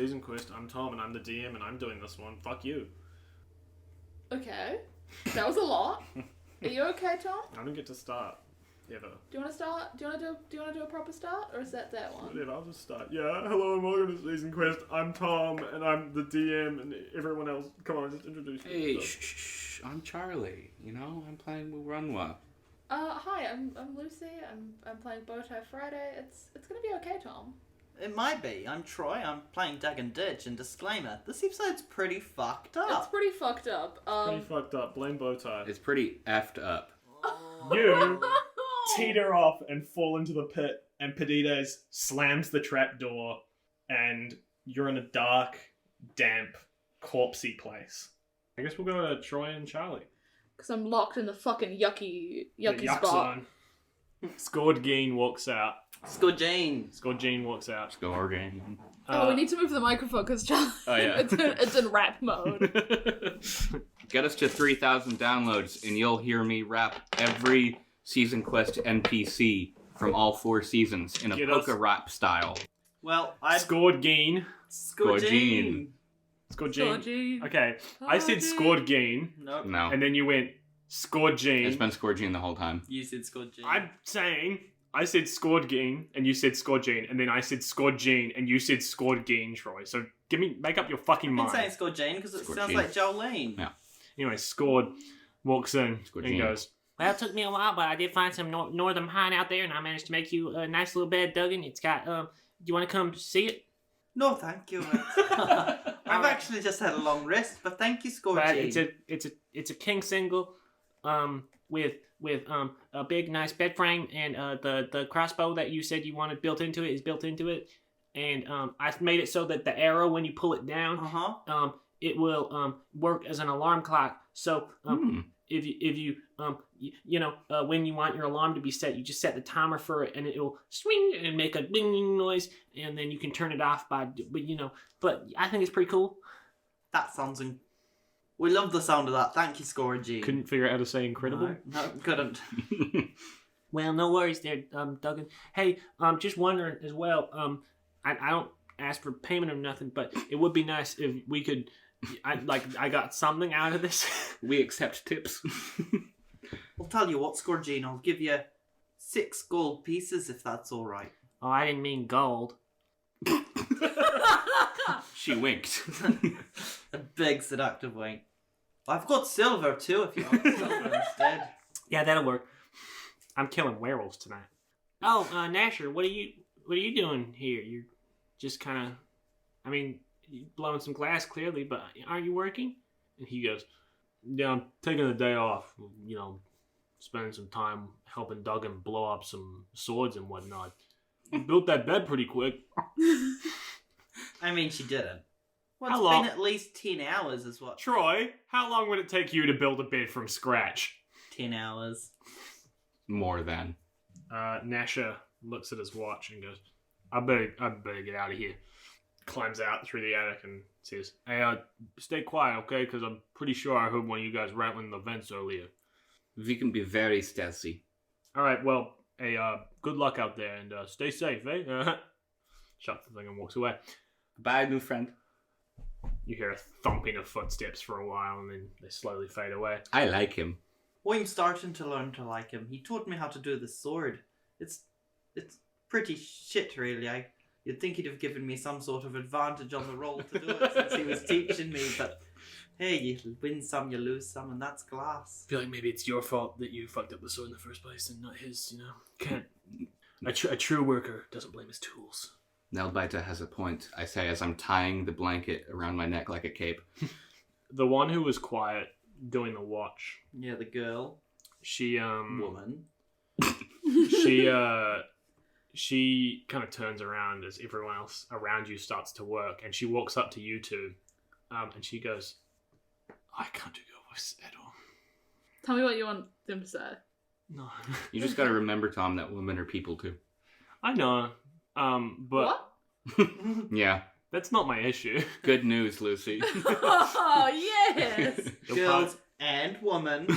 Season Quest. I'm Tom, and I'm the DM, and I'm doing this one. Fuck you. Okay. That was a lot. Are you okay, Tom? I don't get to start. Ever. Do you want to start? Do you want to do a proper start, or is that one? Whatever, I'll just start. Yeah, hello and welcome to Season Quest. I'm Tom, and I'm the DM, and everyone else. Come on, just introduce me. Hey, shh. I'm Charlie. You know, I'm playing Wurunwa. Hi, I'm Lucy. I'm playing Bowtie Friday. It's gonna be okay, Tom. It might be. I'm Troy. I'm playing Duggen Ditch, and disclaimer, this episode's pretty fucked up. It's pretty fucked up. Pretty fucked up. Blame Bowtie. It's pretty effed up. You teeter off and fall into the pit, and Pedides slams the trap door, and you're in a dark, damp, corpsey place. I guess we'll go to Troy and Charlie. Because I'm locked in the fucking yucky Yuck spot. Scourgeen walks out. Scourgeen walks out. Scourgeen. We need to move the microphone because Charlie. Oh, yeah. it's in rap mode. Get us to 3,000 downloads, and you'll hear me rap every Season Quest NPC from all 4 seasons in a polka rap style. Well, I... Scourgeen. Scourgeen. Okay, I said Scourgeen. Nope. No. And then you went Scourgeen. It's been Scourgeen the whole time. You said Scourgeen. I'm saying I said Scourgeen and you said Scourgeen, and then I said Scourgeen and you said Scourgeen, Troy. So make up your fucking mind. I've been saying Scourgeen because it sounds like Jolene. Yeah. Anyway, Scourd walks in and he goes, well, it took me a while, but I did find some northern pine out there, and I managed to make you a nice little bed, Duggan. It's got, do you want to come see it? No, thank you. I've actually just had a long rest, but thank you, Scourgeen. It's a king single, with a big nice bed frame, and the crossbow that you said you wanted built into it is built into it, and I've made it so that the arrow, when you pull it down, it will work as an alarm clock. So if you when you want your alarm to be set, you just set the timer for it, and it will swing and make a ding noise, and then you can turn it off But I think it's pretty cool. That sounds we love the sound of that. Thank you, Scourgeen. Couldn't figure out how to say incredible. No, couldn't. Well, no worries there, Duggan. Hey, just wondering as well, I don't ask for payment or nothing, but it would be nice if we could, I got something out of this. We accept tips. I'll tell you what, Scourgeen, I'll give you 6 gold pieces if that's all right. Oh, I didn't mean gold. She winked. A big seductive wink. I've got silver too if you want silver instead. Yeah, that'll work. I'm killing werewolves tonight. Oh, Nasher, what are you doing here? You're just kind of, you're blowing some glass clearly, but aren't you working? And he goes, yeah, I'm taking the day off, spending some time helping Duggan blow up some swords and whatnot. You built that bed pretty quick. She didn't. Well, How it's long? been at least 10 hours is what... Troy, how long would it take you to build a bed from scratch? 10 hours. More than. Nasha looks at his watch and goes, I better get out of here. Climbs out through the attic and says, hey, stay quiet, okay? Because I'm pretty sure I heard one of you guys rattling the vents earlier. We can be very stealthy. All right, well, hey, good luck out there and stay safe, eh? Shuts the thing and walks away. Bye, new friend. You hear a thumping of footsteps for a while and then they slowly fade away. I like him. I'm starting to learn to like him. He taught me how to do the sword. It's pretty shit, really. You'd think he'd have given me some sort of advantage on the roll to do it since he was teaching me, but hey, you win some, you lose some, and that's glass. I feel like maybe it's your fault that you fucked up the sword in the first place and not his, Can't. A true worker doesn't blame his tools. Nelbita has a point, I say as I'm tying the blanket around my neck like a cape. The one who was quiet doing the watch. Yeah, the girl. She, Woman. she kind of turns around as everyone else around you starts to work, and she walks up to you two, and she goes, I can't do your voice at all. Tell me what you want them to say. No. You just gotta remember, Tom, that women are people too. I know, but... What? Yeah. That's not my issue. Good news, Lucy. Oh, yes! Girls and woman.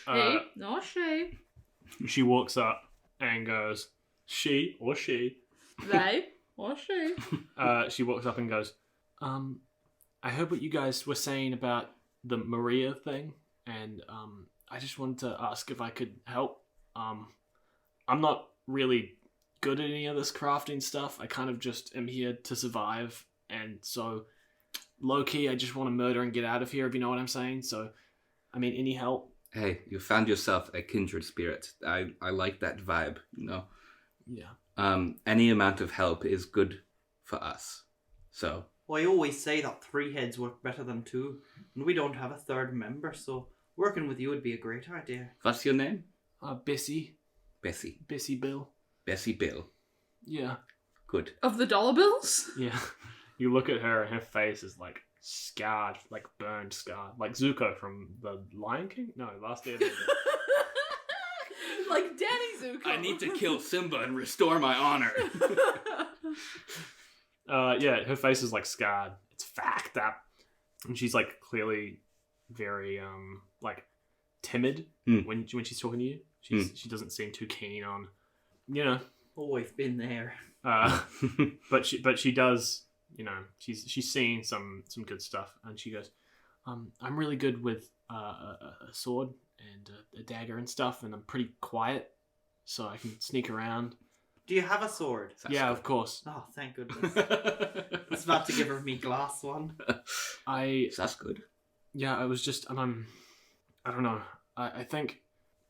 He, not she. She walks up and goes, she or she. They. Or she. She walks up and goes, I heard what you guys were saying about the Maria thing, and I just wanted to ask if I could help. I'm not really good at any of this crafting stuff. I kind of just am here to survive, and so low-key, I just want to murder and get out of here, if you know what I'm saying. So, I mean, any help? Hey, you found yourself a kindred spirit. I like that vibe, you know? Yeah. Any amount of help is good for us. So... Well, I always say that 3 heads work better than 2, and we don't have a third member, so working with you would be a great idea. What's your name? Bessie. Bessie. Bessie Bill. Bessie Bill. Yeah. Good. Of the dollar bills? Yeah. You look at her and her face is like scarred, like burned scarred. Like Zuko from the Lion King? No, Last Airbender. Like Danny Zuko. I need to kill Simba and restore my honor. Yeah, her face is like scarred. It's fucked up. And she's like clearly very like timid when she's talking to you. She doesn't seem too keen on, you know. Oh, I've been there. But she does, you know, she's seen some good stuff, and she goes, I'm really good with a sword and a dagger and stuff, and I'm pretty quiet, so I can sneak around. Do you have a sword? Yeah, of course. Oh, thank goodness. I was about to give her me glass one. That's good. Yeah, I was just, I don't know. I think,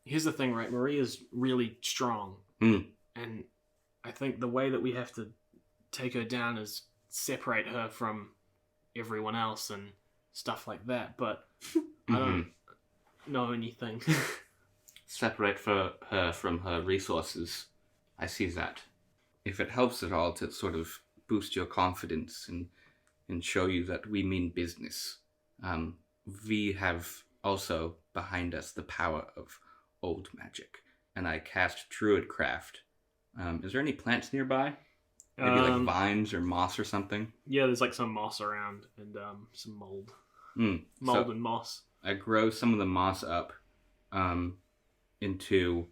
here's the thing, right? Maria's really strong. And I think the way that we have to take her down is separate her from everyone else and stuff like that. But I don't know anything. Separate her from her resources. I see that. If it helps at all to sort of boost your confidence and show you that we mean business, we have also behind us the power of old magic. And I cast Druidcraft. Is there any plants nearby? Maybe like vines or moss or something? Yeah, there's like some moss around and some mold. Mold and moss. I grow some of the moss up into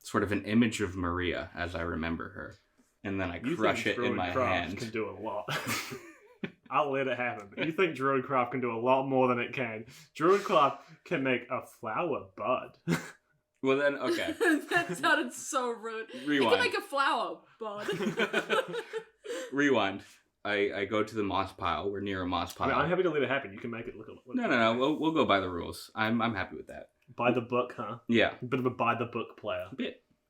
sort of an image of Maria as I remember her. And then I crush it in my hand. Can do a lot. I'll let it happen. You think Druidcraft can do a lot more than it can. Druidcraft can make a flower bud. Well then, okay. That sounded so rude. Rewind. You can make a flower, bud. Rewind. I go to the moss pile. We're near a moss pile. I mean, I'm happy to let it happen. You can make it look. No. We'll go by the rules. I'm happy with that. By the book, huh? Yeah. A bit of a by the book player. A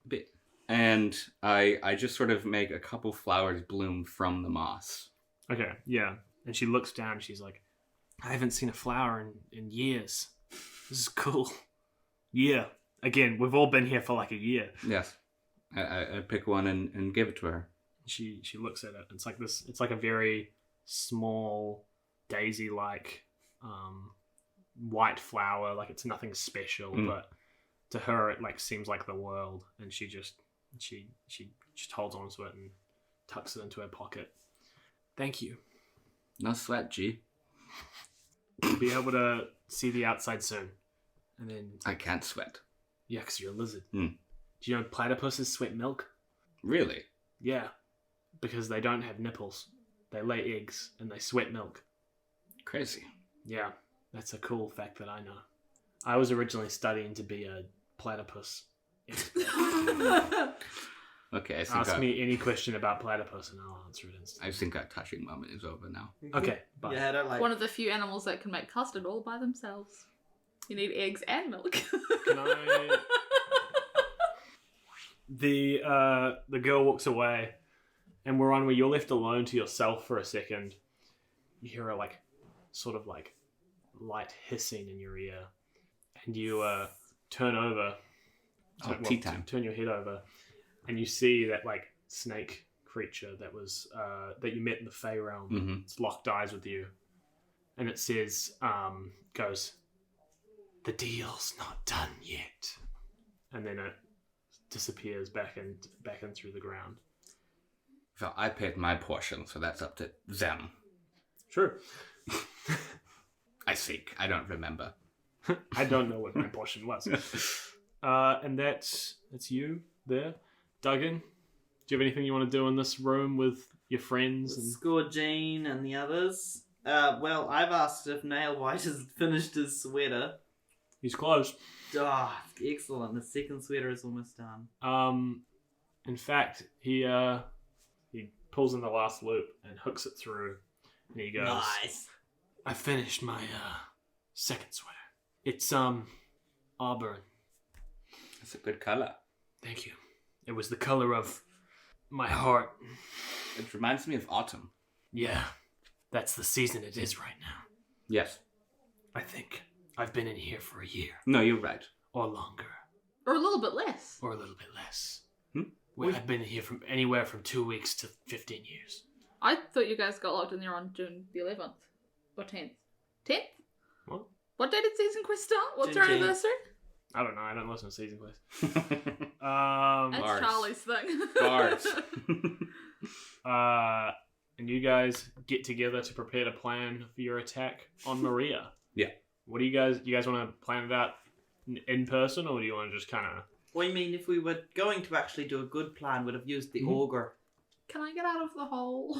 bit. And I just sort of make a couple flowers bloom from the moss. Okay, yeah. And she looks down and she's like, I haven't seen a flower in years. This is cool. Yeah. Again, we've all been here for like a year. Yes. I pick one and give it to her. She looks at it. It's like this. It's like a very small daisy-like white flower. Like it's nothing special, but to her it like seems like the world. And she just holds on to it and tucks it into her pocket. Thank you. No sweat, G. You'll be able to see the outside soon. And then I can't sweat. Yeah, because you're a lizard. Do you know platypuses sweat milk? Really? Yeah. Because they don't have nipples. They lay eggs and they sweat milk. Crazy. Yeah. That's a cool fact that I know. I was originally studying to be a platypus expert. Okay, I think Ask me any question about platypus and I'll answer it instantly. I think our touching moment is over now. Okay, bye. Yeah, I don't like One of the few animals that can make custard all by themselves. You need eggs and milk. Can I... The girl walks away, and Wurunwa, you're left alone to yourself for a second. You hear a sort of light hissing in your ear, and you turn over. Tea time. Turn your head over, and you see that snake creature that was that you met in the Fey realm. It's locked eyes with you, and it says, goes, "The deal's not done yet," and then it disappears back in through the ground. Well, I paid my portion, so that's up to them. True. I think. I don't remember. I don't know what my portion was. And that's you there. Duggen, Do you have anything you want to do in this room with your friends? And... Scourgine and the others. Well, I've asked if Nail White has finished his sweater. He's close. Ah, excellent. The second sweater is almost done. In fact, he pulls in the last loop and hooks it through, and he goes, Nice. I finished my second sweater. It's auburn. It's a good color. Thank you. It was the color of my heart. It reminds me of autumn. Yeah, that's the season it is right now. Yes. I think I've been in here for a year. No, you're right. Or longer. Or a little bit less. Or a little bit less. Wait. I've been here from anywhere from 2 weeks to 15 years. I thought you guys got locked in there on June the 11th. Or 10th. 10th? What? What day did Season Quest start? What's June our 10th. anniversary? I don't know. I don't listen to Season Quest. That's Bars. Charlie's thing. Bars. And you guys get together to prepare to plan for your attack on Maria. Yeah. What do you guys want to plan it out in person, or do you want to just kind of... Well, I mean, if we were going to actually do a good plan, we'd have used the ogre. Can I get out of the hole?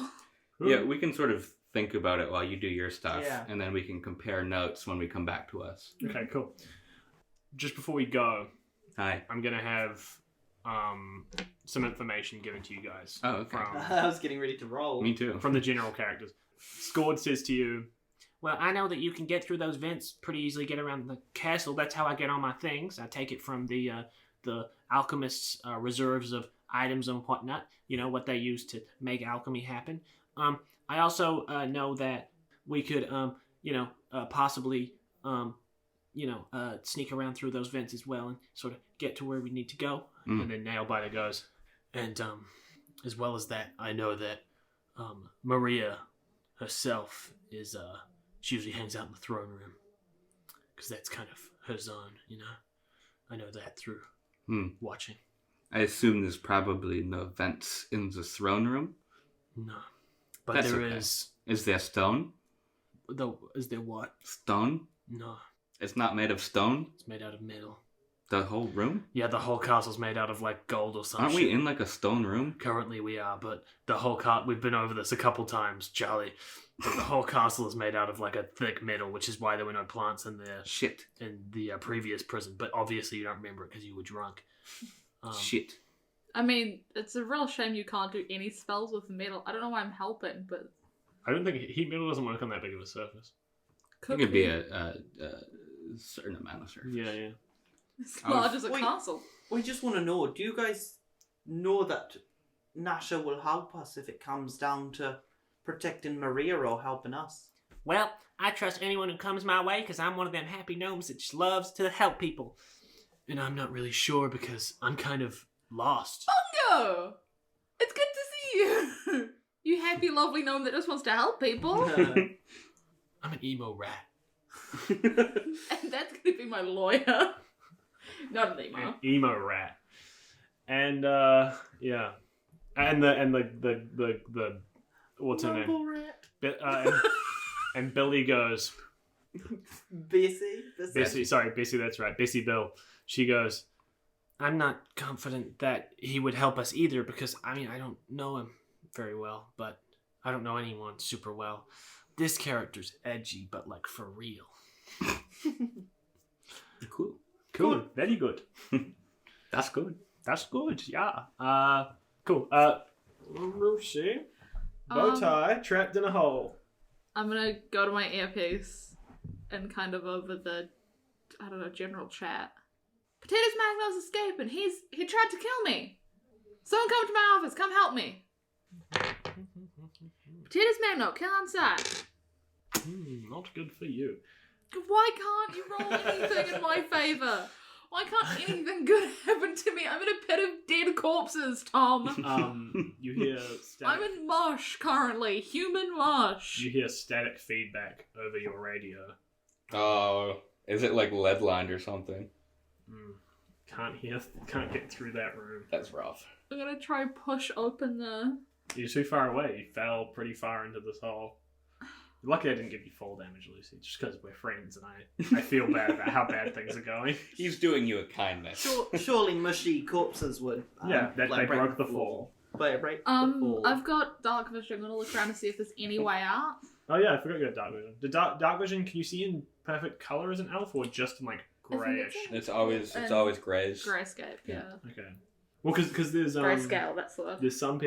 Yeah, we can sort of think about it while you do your stuff, Yeah. and then we can compare notes when we come back to us. Okay, cool. Just before we go, Hi. I'm going to have some information given to you guys. Oh, okay. I was getting ready to roll. Me too. From the general characters. Scored says to you, well, I know that you can get through those vents pretty easily, get around the castle. That's how I get all my things. I take it from the alchemist's reserves of items and whatnot. You know, what they use to make alchemy happen. I also know that we could, possibly, sneak around through those vents as well and sort of get to where we need to go. And then Nailbiter goes, and as well as that, I know that Maria herself is, she usually hangs out in the throne room. Because that's kind of her zone, you know? I know that through watching. I assume there's probably no vents in the throne room. No. But That's there okay. is... Is there stone? Is there what? Stone? No. It's not made of stone? It's made out of metal. The whole room? Yeah, the whole castle's made out of, like, gold or something. Aren't we in like a stone room? Currently we are, but the whole we've been over this a couple times, Charlie. But the whole castle is made out of, like, a thick metal, which is why there were no plants in there Shit. in the previous prison. But obviously you don't remember it because you were drunk. Shit. I mean, it's a real shame you can't do any spells with metal. I don't know why I'm helping, but... I don't think heat metal doesn't work on that big of a surface. It could be a certain amount of surface. Yeah. As large as a Wait. castle. We just want to know, do you guys know that Nasha will help us if it comes down to protecting Maria or helping us? Well, I trust anyone who comes my way because I'm one of them happy gnomes that just loves to help people. And I'm not really sure because I'm kind of lost. Bungo! It's good to see you! You happy, lovely gnome that just wants to help people. I'm an emo rat. And that's gonna be my lawyer. Not an emo. An emo rat. And yeah. And the what's her name? Mumble rat. And Billy goes, Bessie. Bessie, that's right. Bessie Bill. She goes, I'm not confident that he would help us either because, I mean, I don't know him very well, but I don't know anyone super well. This character's edgy, but like for real. Cool. Very good. That's good. That's good, yeah. Cool. Lucy. Bowtie trapped in a hole. I'm gonna go to my earpiece and kind of over the, I don't know, general chat. Potatoes Magnol's escaping. He tried to kill me. Someone come to my office. Come help me. Potatoes Magno, kill on sight. Not good for you. Why can't you roll anything in my favour? Why can't anything good happen to me? I'm in a pit of dead corpses, Tom. You hear static. I'm in mush currently. Human mush. You hear static feedback over your radio. Oh, is it like lead lined or something? Can't get through that room. That's rough. I'm gonna try push open the... You're too far away. You fell pretty far into this hole. Lucky I didn't give you fall damage, Lucy, just because we're friends and I feel bad about how bad things are going. He's doing you a kindness. Surely mushy corpses would. Yeah, they break broke the fall. right before. I've got dark vision. I'm gonna look around to see if there's any way out. Oh yeah, I forgot you had dark vision. The dark vision, can you see in perfect color as an elf, or just in like grayish? It's always grays. Grayscape, yeah. Okay. Well, because there's Grayscale, that's the word. there's some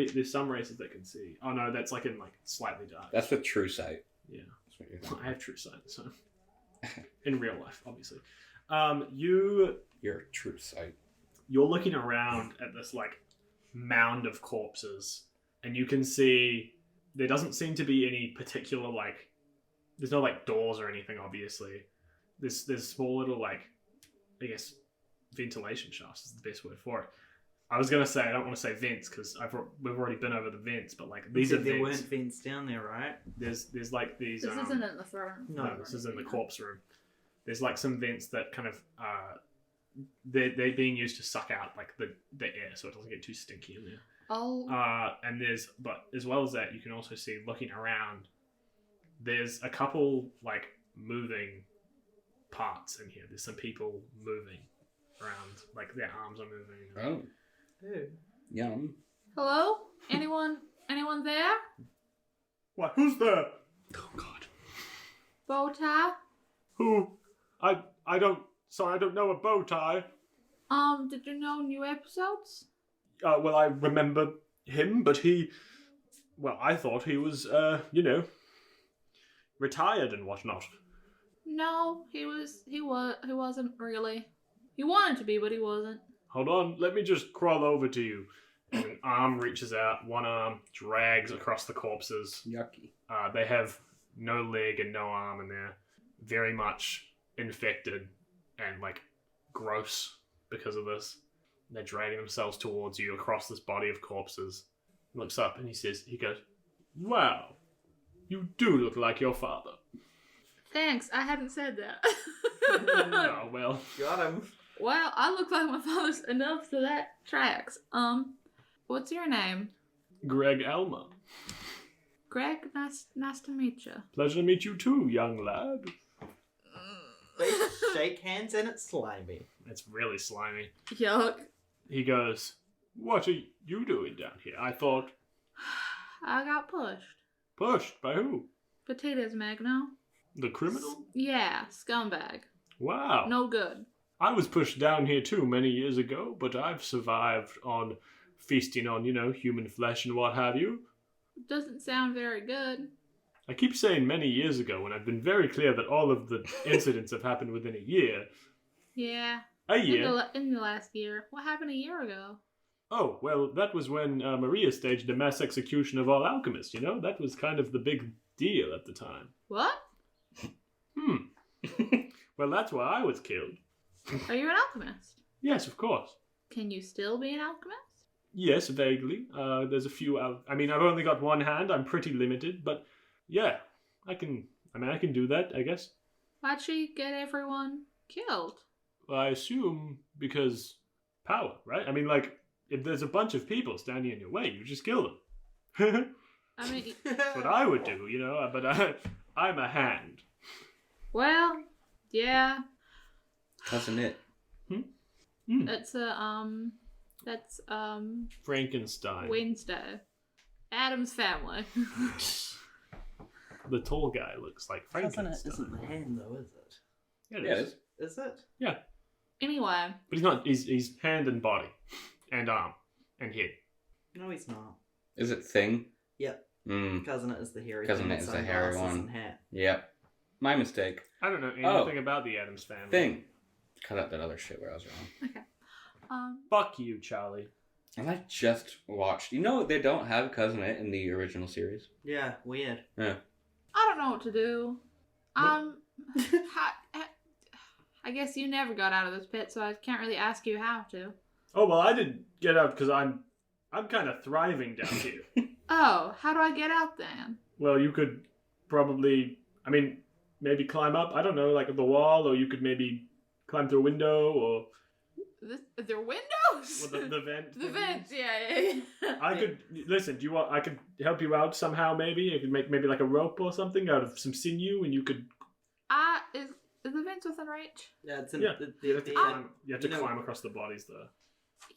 races that can see. Oh no, that's like in like slightly dark. That's with true sight. Yeah. That's what you're thinking. I have true sight, so in real life, obviously. Your true sight. You're looking around at this like mound of corpses, and you can see there doesn't seem to be any particular like. There's no like doors or anything. Obviously, there's small little like, I guess, ventilation shafts is the best word for it. I was gonna say I don't want to say vents because we've already been over the vents, but like these are there vents. weren't vents down there, right? There's like these. This isn't in the throne. No, this is in the corpse room. There's like some vents that kind of they're being used to suck out like the air so it doesn't get too stinky in there. Oh. And but as well as that, you can also see looking around. There's a couple like moving parts in here. There's some people moving around, like their arms are moving. Oh, Ew. yum. Hello? Anyone there? What? Who's there? Oh God. Bowtie? Who? I don't. Sorry, I don't know a bow tie. Did you know new episodes? Well, I remember him, but I thought he was, retired and whatnot. No, he wasn't really. He wanted to be, but he wasn't. Hold on, let me just crawl over to you. And an arm reaches out, one arm drags across the corpses. Yucky. They have no leg and no arm, and they're very much infected and, like, gross because of this. They're dragging themselves towards you across this body of corpses. He looks up and he goes, "Wow, you do look like your father." Thanks, I hadn't said that. Oh, well. Got him. Well, I look like my father's enough so that tracks. What's your name? Greg Elmer. Greg, nice to meet you. Pleasure to meet you too, young lad. They shake hands and it's slimy. It's really slimy. Yuck. He goes, "What are you doing down here? I thought..." I got pushed. Pushed? By who? Potatoes, Magno. The criminal? Yeah, scumbag. Wow. No good. I was pushed down here too many years ago, but I've survived on feasting on, human flesh and what have you. Doesn't sound very good. I keep saying many years ago, and I've been very clear that all of the incidents have happened within a year. Yeah. A year? In the last year. What happened a year ago? Oh, well, that was when Maria staged a mass execution of all alchemists, That was kind of the big deal at the time. What? Well, that's why I was killed. Are you an alchemist? Yes, of course. Can you still be an alchemist? Yes, vaguely. There's a few... I've only got one hand. I'm pretty limited, but yeah, I can do that, I guess. Why'd she get everyone killed? I assume because power, right? If there's a bunch of people standing in your way, you just kill them. I mean... That's what I would do, but I'm a hand. Well, yeah. Cousin It. That's Frankenstein. Wednesday. Adam's family. The tall guy looks like Frankenstein. Cousin It isn't the hand though, is it? Yeah, it Yeah, is. Is it? Yeah. Anyway. But he's not. He's hand and body, and arm, and head. No, he's not. Is it Thing? Yep. Mm. Cousin It is the hairy Cousin thing It is with the hairy sunglasses one. and hat. Yep. My mistake. I don't know anything about the Addams family. Thing. Cut out that other shit where I was wrong. Okay. Fuck you, Charlie. And I just watched. They don't have Cousin It in the original series. Yeah, weird. Yeah. I don't know what to do. I guess you never got out of this pit, so I can't really ask you how to. Oh well, I didn't get out because I'm kind of thriving down here. Oh, how do I get out then? Well, you could probably, maybe climb up. I don't know, like the wall, or you could maybe climb through a window, or They're windows. well, the vent. The vents, yeah. I could listen. Do you want? I could help you out somehow. Maybe I could make maybe like a rope or something out of some sinew, and you could. Is the vents within reach? Yeah, it's in Yeah. You have to you know- climb across the bodies there.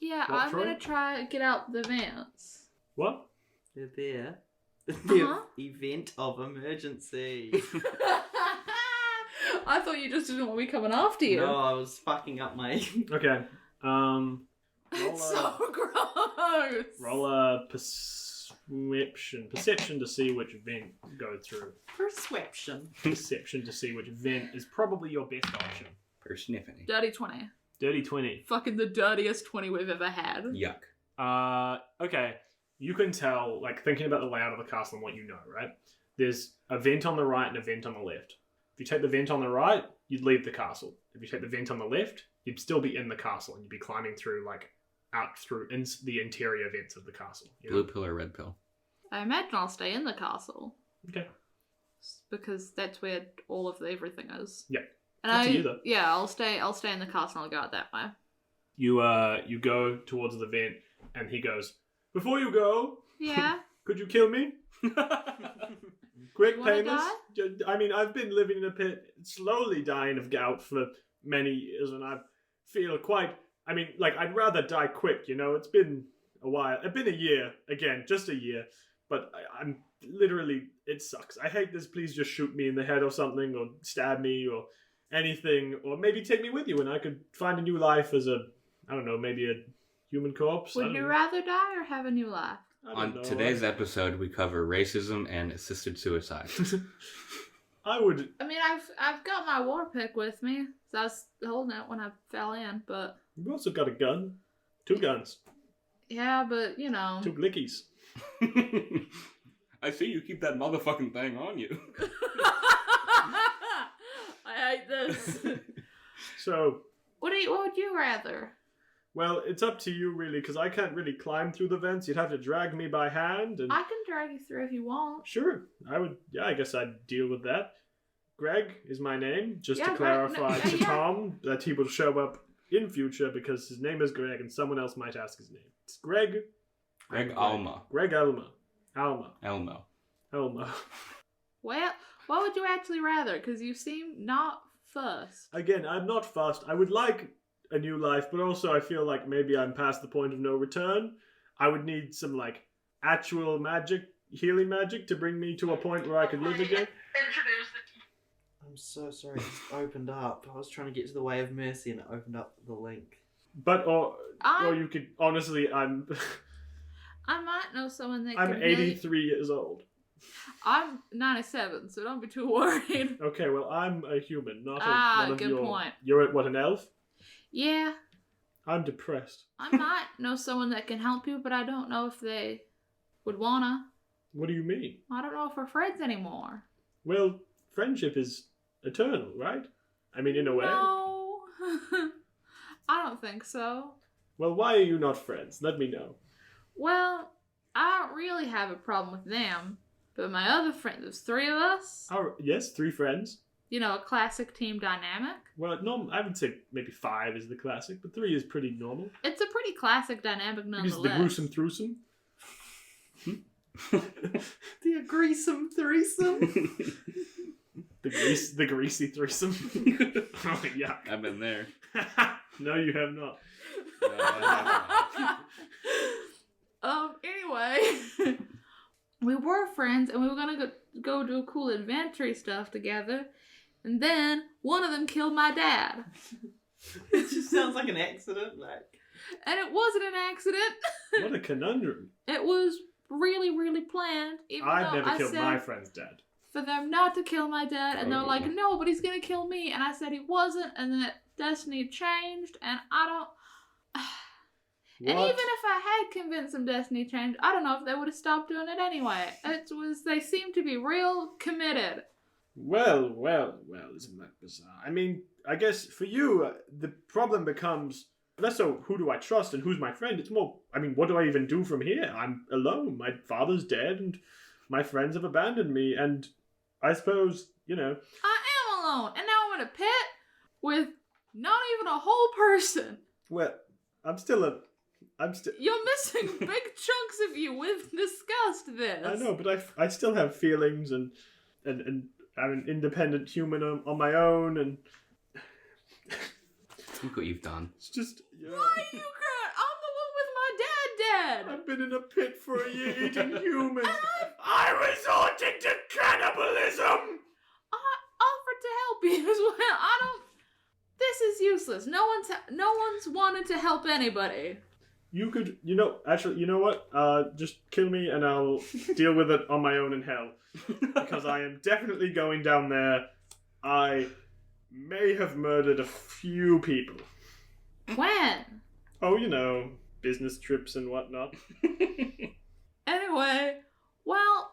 Yeah, What, I'm Troy? gonna try and get out the vents. What? They're there. Uh-huh. The event of emergency. I thought you just didn't want me coming after you. No, I was fucking up my... Okay. Roll It's a, so gross. roll a perception to see which vent go through. Perception. Perception to see which vent is probably your best option. Persephone. Dirty 20. Dirty 20. Fucking the dirtiest 20 we've ever had. Yuck. Okay. You can tell, like, thinking about the layout of the castle and what you know, right? There's a vent on the right and a vent on the left. If you take the vent on the right, you'd leave the castle. If you take the vent on the left, you'd still be in the castle and you'd be climbing through, like, out through the interior vents of the castle. You know? Blue pill or red pill? I imagine I'll stay in the castle. Okay. Because that's where all of the everything is. Yeah. And Up to you, though. Yeah, I'll stay in the castle and I'll go out that way. You go towards the vent and he goes, "Before you go, Yeah. could you kill me?" Quick, You wanna painless. I mean, I've been living in a pit, slowly dying of gout for many years, and I feel quite... I mean, like, I'd rather die quick, you know? It's been a while. It's been a year. Again, just a year. But I'm literally... It sucks. I hate this. Please just shoot me in the head or something, or stab me, or anything. Or maybe take me with you, and I could find a new life as a... I don't know, maybe a human corpse? I Would don't you know. rather die or have a new life? I don't On know. today's episode, we cover racism and assisted suicide. I would... I mean, I've got my war pick with me, so I was holding it when I fell in, but... You've also got a gun. 2 guns. Yeah, but, you know... 2 blickies. I see you keep that motherfucking thing on you. I hate this. So... What would you rather? Well, it's up to you, really, because I can't really climb through the vents. You'd have to drag me by hand, and... I can drag you through if you want. Sure, I would... Yeah, I guess I'd deal with that. Greg is my name, just to Yeah, Greg, clarify no, to yeah. Tom that he will show up in future because his name is Greg and someone else might ask his name. It's Greg... Greg Alma. Greg Elma. Elmo. Elmo. Well, what would you actually rather? Because you seem not fussed. Again, I'm not fussed. I would like a new life, but also I feel like maybe I'm past the point of no return. I would need some, like, actual magic, healing magic to bring me to a point where I could live again. I'm so sorry, it just opened up. I was trying to get to the Way of Mercy and it opened up the link. But, or you could, honestly, I might know someone that I'm can really... 83 years old. I'm 97, so don't be too worried. Okay, well, I'm a human, not one of good your... point. You're, what, an elf? Yeah, I'm depressed. I might know someone that can help you, but I don't know if they would wanna. What do you mean? I don't know if we're friends anymore. Well, friendship is eternal, right? I mean, in a way. No. I don't think so. Well, why are you not friends? Let me know. Well, I don't really have a problem with them, but my other friend, there's 3 of us. Yes, 3 friends. You know, a classic team dynamic. Well, I would say maybe 5 is the classic, but 3 is pretty normal. It's a pretty classic dynamic It's nonetheless. the gruesome threesome. The gruesome threesome. The greasy threesome. Oh, yuck. I've been there. No, you have not. No, I have not. Anyway, we were friends and we were gonna go do cool adventure stuff together, and then one of them killed my dad. It just sounds like an accident, like. And it wasn't an accident. What a conundrum. It was really, really planned. Even I've though never I killed said my friend's dad. for them not to kill my dad, and they were like, no, but he's gonna kill me. And I said he wasn't, and then destiny changed, and I don't... What? And even if I had convinced them destiny changed, I don't know if they would have stopped doing it anyway. They seemed to be real committed. Well, isn't that bizarre? I mean, I guess for you, the problem becomes less so who do I trust and who's my friend. It's more, I mean, what do I even do from here? I'm alone. My father's dead and my friends have abandoned me. And I suppose, you know... I am alone. And now I'm in a pit with not even a whole person. Well, I'm still... You're missing big chunks of you. We've discussed this. I know, but I still have feelings and I'm an independent human on my own, and Look what you've done. it's just... Why are you crying? I'm the one with my dad bad. I've been in a pit for a year eating humans. I resorted to cannibalism. I offered to help you as well. I don't. This is useless. No one's wanted to help anybody. You could, actually, you know what? Just kill me and I'll deal with it on my own in hell. Because I am definitely going down there. I may have murdered a few people. When? Oh, business trips and whatnot. Anyway, well,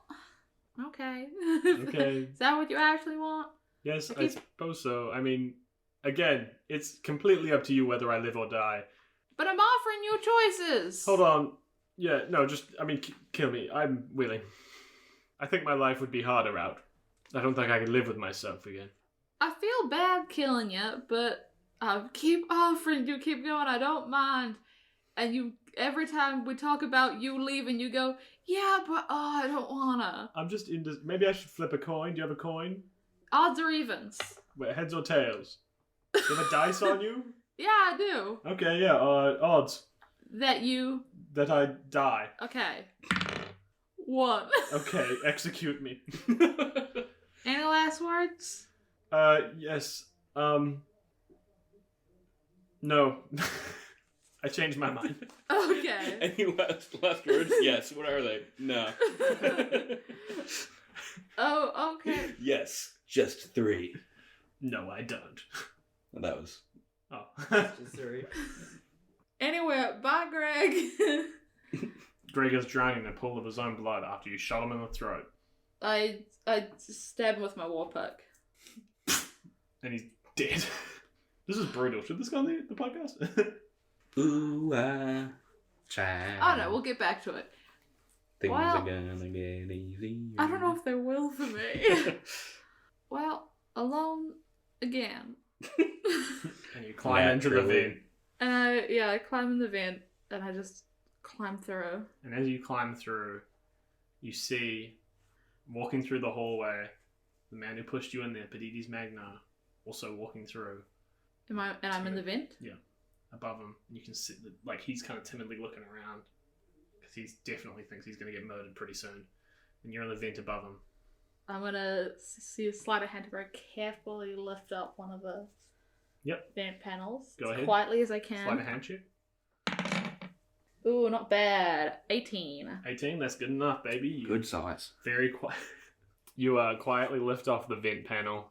okay. Okay. Is that what you actually want? Yes, Okay. I suppose so. I mean, again, it's completely up to you whether I live or die. But I'm offering you choices. Hold on. Yeah, no, kill me. I'm willing. I think my life would be harder out. I don't think I could live with myself again. I feel bad killing you, but I keep offering you, keep going, I don't mind. And every time we talk about you leaving, you go, yeah, but I don't wanna. I'm just maybe I should flip a coin. Do you have a coin? Odds or evens? Wait, heads or tails? Do you have a dice on you? Yeah, I do. Okay, yeah, odds. That you... That I die. Okay. 1. Okay, execute me. Any last words? Yes. No. I changed my mind. Okay. Any last words? Yes. What are they? No. Oh, okay. Yes. Just 3. No, I don't. Well, that was... Oh. Just sorry. Anyway, bye, Greg. Greg is drowning in a pool of his own blood after you shot him in the throat. I stabbed him with my war pick. And he's dead. This is brutal. Should this go on the podcast? Ooh, child. Oh no, we'll get back to it. Things Well, are gonna get easier. I don't know if they will for me. Well, alone again. And you climb into the Naturally. vent. And I climb in the vent and I just climb through. And as you climb through, you see, walking through the hallway, the man who pushed you in there, Padides Magna, also walking through. And I'm in the vent? Above him. You can see, he's kind of timidly looking around. Because he definitely thinks he's going to get murdered pretty soon. And you're in the vent above him. I'm gonna see a sleight of hand to very carefully lift up one of the vent panels. Go as ahead. quietly as I can. Sleight of hand check. Ooh, not bad. 18. 18, that's good enough, baby. You Good size. very quiet. You quietly lift off the vent panel.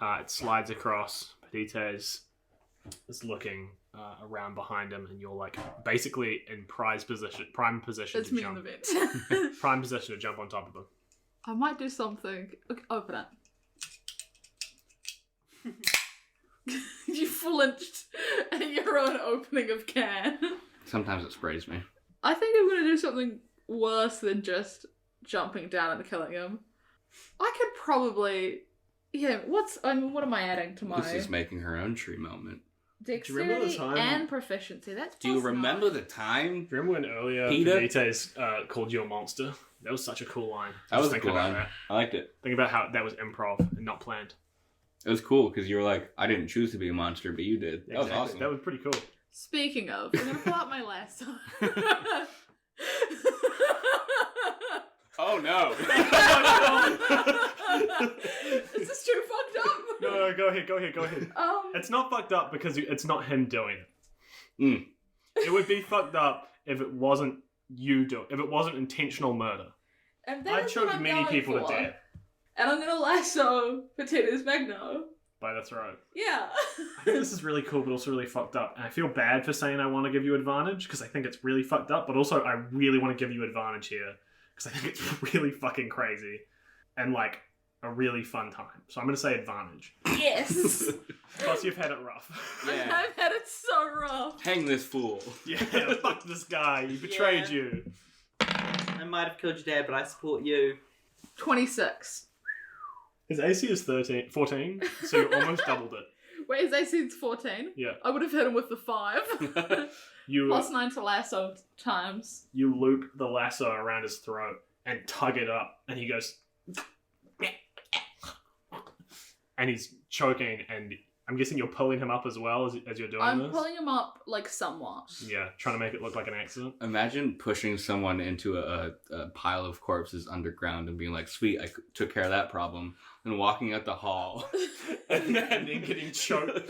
It slides across. Padides is looking around behind him, and you're basically in prime position It's to me in jump. the vent. Prime position to jump on top of him. I might do something. Okay, open it. You flinched at your own opening of can. Sometimes it sprays me. I think I'm gonna do something worse than just jumping down and killing him. I could probably... Yeah, what am I adding to my... This is making her own tree moment. remember the Dexterity time- and proficiency. That's Do you plus remember 9. the time? Do you remember when earlier Peter? Padides called you a monster? That was such a cool line. That was Just a thinking cool about line. that. I liked it. Think about how that was improv and not planned. It was cool because you were like, I didn't choose to be a monster, but you did. That was Exactly. awesome. That was pretty cool. Speaking of, I'm gonna pull out my lasso. Oh no! Is this too fucked up? No, go ahead. Um, It's not fucked up because it's not him doing it. Mm. It would be fucked up if it wasn't you doing. If it wasn't intentional murder. and that I've is what choked I'm many going people for. to death And I'm gonna lasso Padides Magna. by the throat. Yeah. I think this is really cool, but also really fucked up. And I feel bad for saying I want to give you advantage because I think it's really fucked up. But also, I really want to give you advantage here because I think it's really fucking crazy and a really fun time. So I'm gonna say advantage. Yes. Plus, you've had it rough. Yeah. I've had it so rough. Hang this fool. Yeah, fuck this guy. He betrayed Yeah. you. I might have killed your dad, but I support you. 26. His AC is 14, so you almost doubled it. Wait, his AC's 14? Yeah. I would have hit him with the 5. You Plus 9 to lasso times. you loop the lasso around his throat and tug it up, and he goes, and he's choking, and I'm guessing you're pulling him up as well as you're doing I'm this? pulling him up, like, somewhat. Yeah, trying to make it look like an accident. Imagine pushing someone into a pile of corpses underground and being like, sweet, I took care of that problem. And walking out the hall. and then getting choked.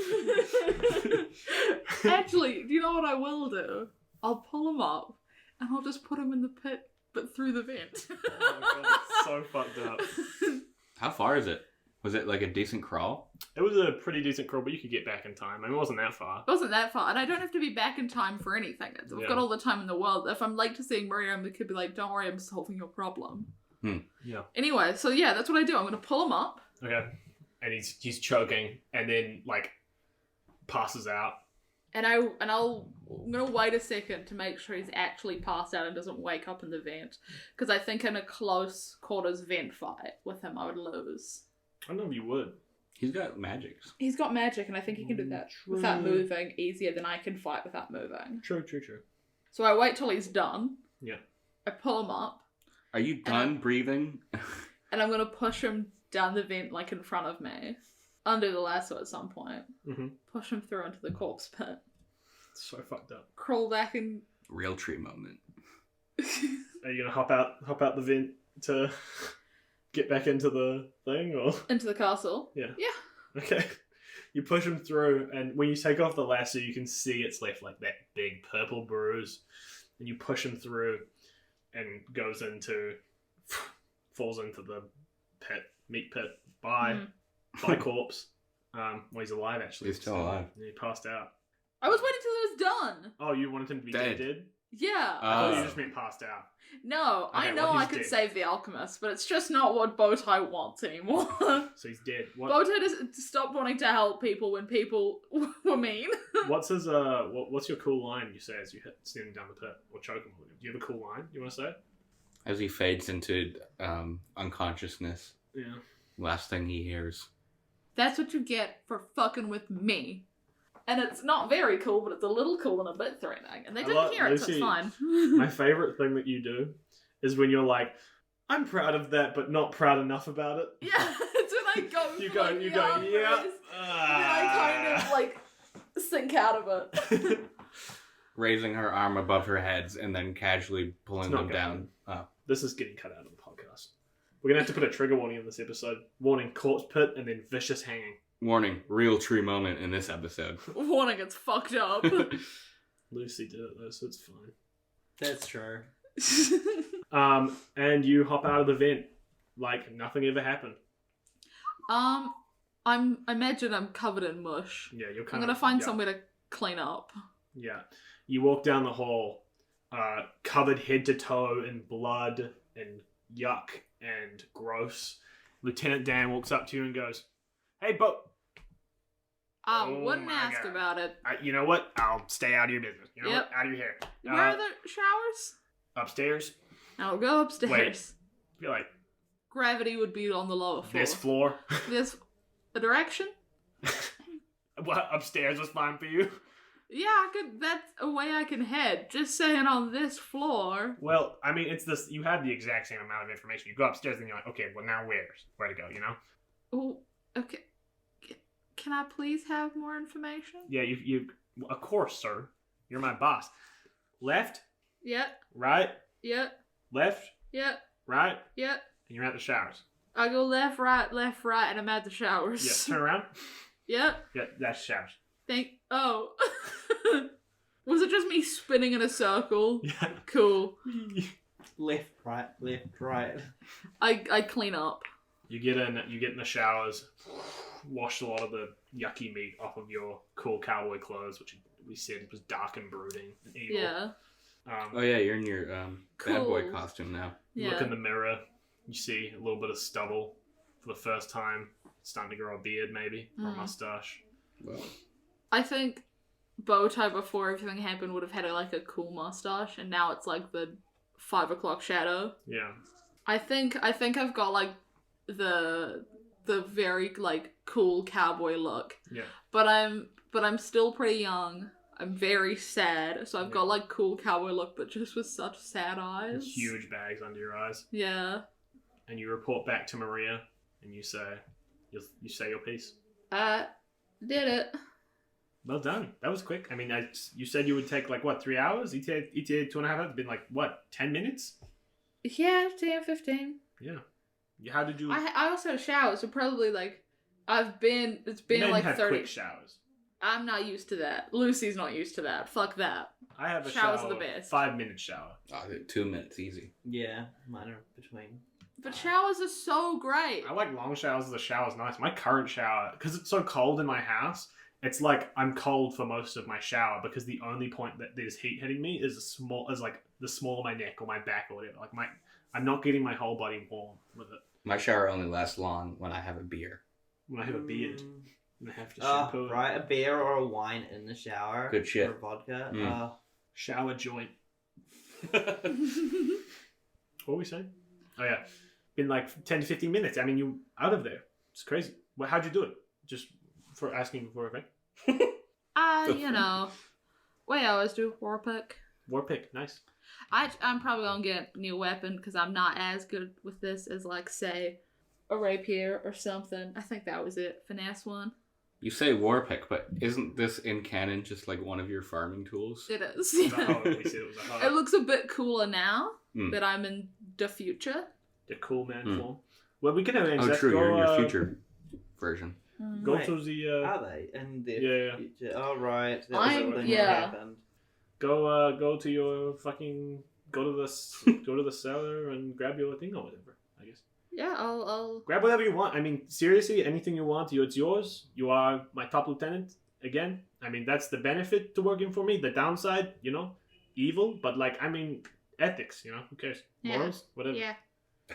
Actually, do you know what I will do? I'll pull him up, and I'll just put him in the pit, but through the vent. Oh my god, it's so fucked up. How far is it? Was it like a decent crawl? It was a pretty decent crawl, but you could get back in time. I mean, it wasn't that far. It wasn't that far, and I don't have to be back in time for anything. I've Yeah. got all the time in the world. If I'm late to seeing Maria, I could be like, don't worry, I'm solving your problem. Yeah. Anyway, so yeah, that's what I do. I'm going to pull him up. Okay. And he's choking, and then, like, passes out. And I'm gonna wait a second to make sure he's actually passed out and doesn't wake up in the vent, because I think in a close quarters vent fight with him, I would lose. I don't know if you would. He's got magics. He's got magic, and I think he can do that without moving easier than I can fight without moving. True. So I wait till he's done. Yeah. I pull him up, Are you done breathing? and I'm gonna push him down the vent, like in front of me, under the lasso at some point. Mm-hmm. Push him through into the corpse pit. So fucked up. Crawl back and. Real tree moment. Are you gonna hop out the vent to get back into the thing, or? into the castle. Yeah. Yeah. Okay. You push him through, and when you take off the lasso, you can see it's left like that big purple bruise. And you push him through, and falls into the meat pit by corpse. Well, he's alive actually. He's still alive. He passed out. I was waiting till it was done. Oh, you wanted him to be dead? Yeah. I thought you just meant passed out. No, I Okay, know well, I he's could dead. save the alchemist, but it's just not what Bowtie wants anymore. So he's dead. What? Bowtie just stopped wanting to help people when people were mean. What's his what's your cool line you say as you see him down the pit or choke him? Do you have a cool line you want to say? As he fades into unconsciousness, Yeah. last thing he hears. That's what you get for fucking with me. And it's not very cool, but it's a little cool and a bit threatening. And they didn't hear it, so it's Lucy, fine. My favorite thing that you do is when you're like, I'm proud of that, but not proud enough about it. Yeah, it's when I go. You for, go, like, you the go, arm yeah. raise, and then I kind of like sink out of it. Raising her arm above her heads and then casually pulling It's not them good. down. Oh. This is getting cut out of the podcast. We're gonna have to put a trigger warning in this episode. Warning: corpse pit and then vicious hanging. Warning, real tree moment in this episode. Warning, it's fucked up. Lucy did it though, so it's fine. That's true. And you hop out of the vent like nothing ever happened. I imagine I'm covered in mush. Yeah, you're I'm kind gonna of find somewhere to clean up. Yeah, you walk down the hall, covered head to toe in blood and yuck and gross. Lieutenant Dan walks up to you and goes, "Hey, Bo." I Oh wouldn't my ask God. about it. You know what? I'll stay out of your business. You know Yep. what? Out of your hair. Where are the showers? Upstairs. I'll go upstairs. Wait. You're like, Gravity would be on the lower floor. this floor. This a direction? What, upstairs was fine for you? Yeah, I could. That's a way I can head. Just saying, on this floor. Well, I mean, it's this. You have the exact same amount of information. You go upstairs and you're like, okay, well now where to go? You know? Oh, okay. Can I please have more information? Yeah, you. Of course, sir. You're my boss. Left, Yep. right, Yep. left, Yep. right, Yep. and you're at the showers. I go left, right, and I'm at the showers. Yeah, turn around. Yep. Yeah, that's showers. Oh. Was it just me spinning in a circle? Yeah. Cool. Left, right, I clean up. You get in the showers, wash a lot of the yucky meat off of your cool cowboy clothes, which we said was dark and brooding and evil. Yeah. Oh yeah, you're in your bad boy Cool. costume now. You Yeah. look in the mirror, you see a little bit of stubble for the first time. It's starting to grow a beard, maybe, or a mustache. Well, I think Bowtie before everything happened would have had a cool mustache, and now it's like the 5 o'clock shadow. Yeah. I think I've got like the very like cool cowboy look, Yeah. but I'm still pretty young. I'm very sad, so I've got like cool cowboy look, but just with such sad eyes. Huge bags under your eyes. Yeah. And you report back to Maria, and you say, you say your piece. Did it. Well done. That was quick. I mean, you said you would take like what, 3 hours? ETA 2.5 hours. It's been like what, 10 minutes? Yeah, 10, 15. Yeah. How did you? I also had a shower, so probably like it's been Men like have 30. quick showers. I'm not used to that. Lucy's not used to that. Fuck that. I have a Showers shower. are the best. 5-minute shower. Oh, 2 minutes, easy. Yeah, mine are between. But showers are so great. I like long showers. The shower's nice. My current shower, because it's so cold in my house, it's like I'm cold for most of my shower because the only point that there's heat hitting me is like the small of my neck or my back or whatever. Like I'm not getting my whole body warm with it. My shower only lasts long when I have a beer. When I have a beard and I have to shampoo it. Right, a beer or a wine in the shower. Good shit. Or vodka. Mm. Shower joint. What were we saying? Oh yeah, been like 10 to 15 minutes. I mean, you out of there. It's crazy. Well, how'd you do it? Just for asking for a thing. You know, way I always do war pick. War pick, nice. I'm probably gonna get a new weapon because I'm not as good with this as like say a rapier or something. I think that was it. Finesse one. You say war pick, but isn't this in canon just like one of your farming tools? It is. We said it was a hard. It looks a bit cooler now Mm. that I'm in the future. The cool man Mm. form. Well, we can have Oh, true. You're in your future version. Go Wait, to the Are they in the yeah. future? Oh, right. That was I'm- something that yeah. happened. go to your fucking go to the cellar and grab your thing or whatever. I guess Yeah, I'll. grab whatever you want. I mean, seriously, anything you want, it's yours. You are my top lieutenant again. I mean, that's the benefit to working for me. The downside, evil, but like, I mean, ethics. Who cares? Yeah. Morals, whatever. Yeah.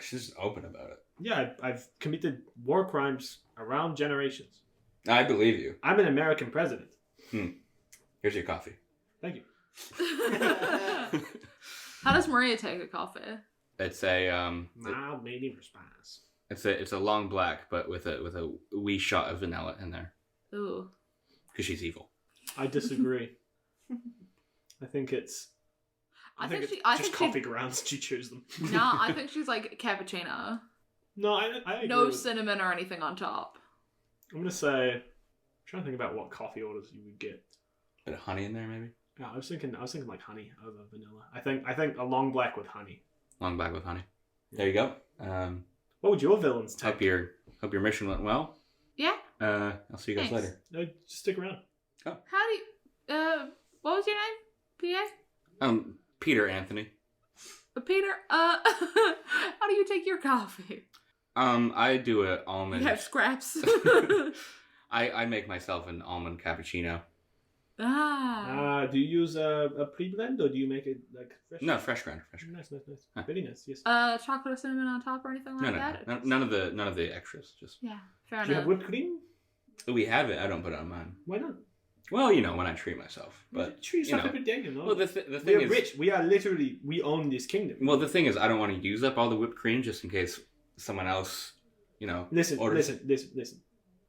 She's just open about it. Yeah, I've committed war crimes around generations. I believe you. I'm an American president. Here's your coffee. Thank you. How does Maria take a coffee? It's a Mild, medium response. it's a long black, but with a wee shot of vanilla in there Ooh. because she's evil. I disagree. I think it's. I think it's she. I just think coffee she. grounds. She chews them. No, I think she's like cappuccino. No, I agree No with- cinnamon or anything on top. I'm gonna say. I'm trying to think about what coffee orders you would get. Bit of honey in there, maybe. Yeah, I was thinking like honey over vanilla. I think a long black with honey. Long black with honey. There you go. What would your villains take? Hope your mission went well. Yeah. I'll see you guys Thanks. later. No, just stick around. How do you? What was your name? PA? Peter Anthony. Peter. How do you take your coffee? I do an almond. You have scraps. I make myself an almond cappuccino. Do you use a pre-blend or do you make it like fresh? No, fresh grinder. Nice. Huh. Very nice. Yes. Chocolate or cinnamon on top or anything like that? No. None of the extras. Just Yeah, fair Do you have enough. whipped cream? we have it. I don't put it on mine. Why not? Well, when I treat myself. But treat yourself every day, Well, the thing we're is, rich. We own this kingdom. well, the thing is, I don't want to use up all the whipped cream just in case someone else, Listen. orders.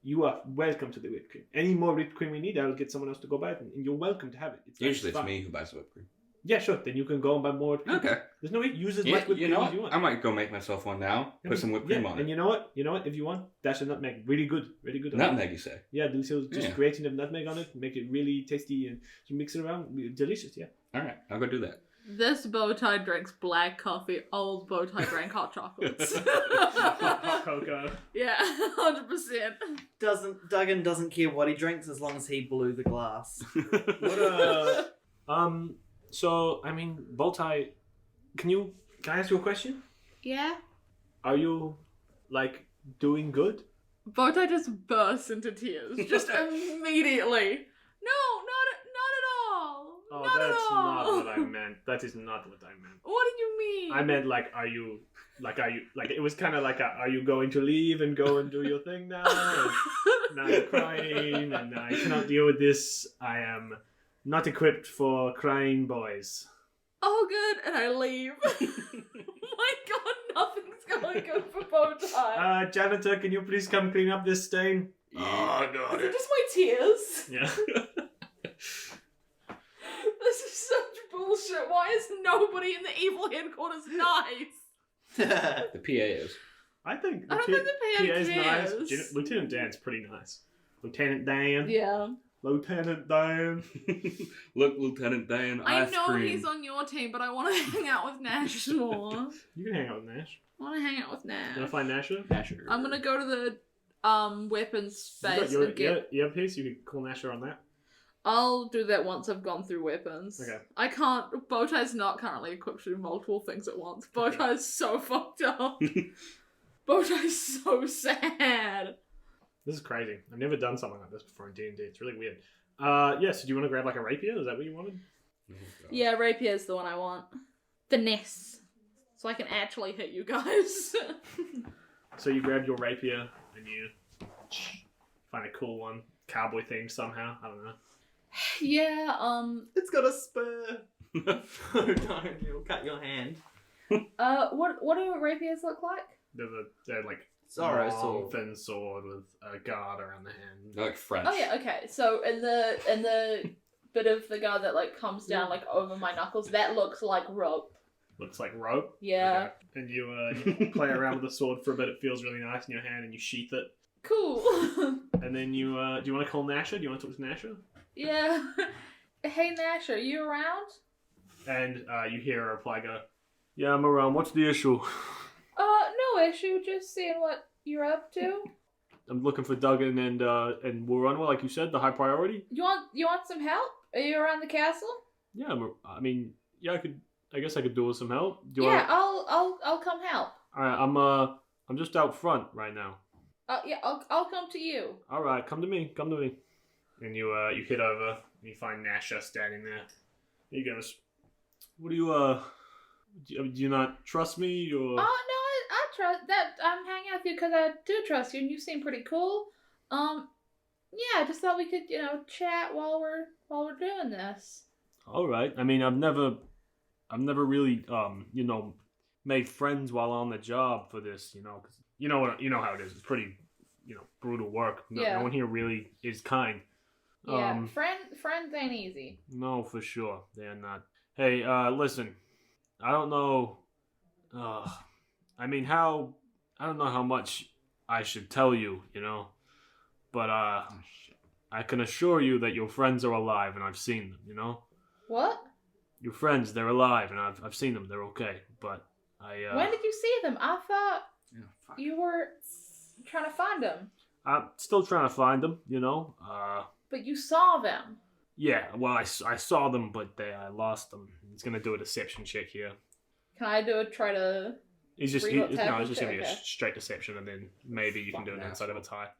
You are welcome to the whipped cream. Any more whipped cream we need, I'll get someone else to go buy it, and you're welcome to have it. Usually it's fun. me who buys the whipped cream. Yeah, sure. Then you can go and buy more whipped cream. Okay. There's no way. Use as Yeah, much whipped you cream know as you what? want. I might go make myself one now. Put some whipped cream on And it. you know what? If you want, dash a nutmeg. Really good. Really good. Nutmeg, you say? Yeah, do so just Yeah. grating of nutmeg on it, make it really tasty, and you mix it around. Delicious, yeah. All right, I'll go do that. This bow tie drinks black coffee. Old bow tie drank hot chocolates. Hot cocoa. Yeah, 100%. Duggan doesn't care what he drinks as long as he blew the glass. What So I mean, Bowtie, can I ask you a question? Yeah. Are you like doing good? Bow tie just bursts into tears, just immediately. No, not at all. Oh, not that's at all. not what I meant. That is not what I meant. What did you mean? I meant like, are you it was kind of like, are you going to leave and go and do your thing now? And now you're crying, and I cannot deal with this. I am not equipped for crying boys. Oh, good, and I leave. My God, nothing's going good for bow tie. Janitor, can you please come clean up this stain? Yeah. Oh, got Is it just my tears? Yeah. This is such bullshit. Why is nobody in the evil headquarters nice? The PA is. I think I don't think the PA is nice. cares. Lieutenant Dan's pretty nice. Lieutenant Dan. Yeah. Lieutenant Dan. Look, Lieutenant Dan, I ice know cream. he's on your team, but I want to hang out with Nash more. You can hang out with Nash. I want to hang out with You wanna Nash. find Nasher? Asher. I'm gonna go to the weapons You got space your and get. earpiece? You could call Nasher on that. I'll do that once I've gone through weapons. Okay. I can't. Bowtie's not currently equipped to do multiple things at once. Bowtie's so fucked up. Bowtie's so sad. This is crazy. I've never done something like this before in D&D. It's really weird. So do you want to grab like a rapier? Is that what you wanted? Oh, God. Yeah, rapier's the one I want. Finesse. So I can actually hit you guys. So you grab your rapier and you find a cool one. Cowboy theme somehow. I don't know. Yeah, It's got a spur. Oh no, you'll cut your hand. what do rapiers look like? They're like Sorrow long, sword. thin sword with a guard around the hand. They're like French. Oh yeah, okay. So in the bit of the guard that like comes down like over my knuckles, that looks like rope. Looks like rope. Yeah. Okay. And you play around with the sword for a bit. It feels really nice in your hand, and you sheath it. Cool. And then you do you want to call Nasher? Do you want to talk to Nasher? Yeah. Hey Nash, are you around? And you hear a reply go, "Yeah, I'm around. What's the issue?" No issue. Just seeing what you're up to. I'm looking for Duggan and Wurunwa, like you said, the high priority. You want some help? Are you around the castle? Yeah, I guess I could do with some help. Yeah, I'll come help. All right, I'm just out front right now. Yeah, I'll come to you. All right, come to me. And you head over and you find Nasha standing there. He goes, "What do you do you not trust me or?" Oh no, I trust that. I'm hanging out with you because I do trust you, and you seem pretty cool. Yeah, I just thought we could, chat while we're doing this. All right. I mean, I've never really made friends while on the job for this, because you know how it is. It's pretty, brutal work. Yeah. No one here really is kind. Yeah, friends ain't easy. No, for sure. They're not. Hey, listen. I don't know. I don't know how much I should tell you, but Oh, shit. I can assure you that your friends are alive and I've seen them, What? Your friends, they're alive and I've seen them. They're okay. But When did you see them? I thought Yeah, fuck. you were trying to find them, I'm still trying to find them, but you saw them. Yeah, well, I saw them, but I lost them. He's gonna do a deception check here. Can I try to? He's just Reroll he's tactics? just gonna be a Okay. straight deception, and then maybe you can do an Fucking inside of a tie.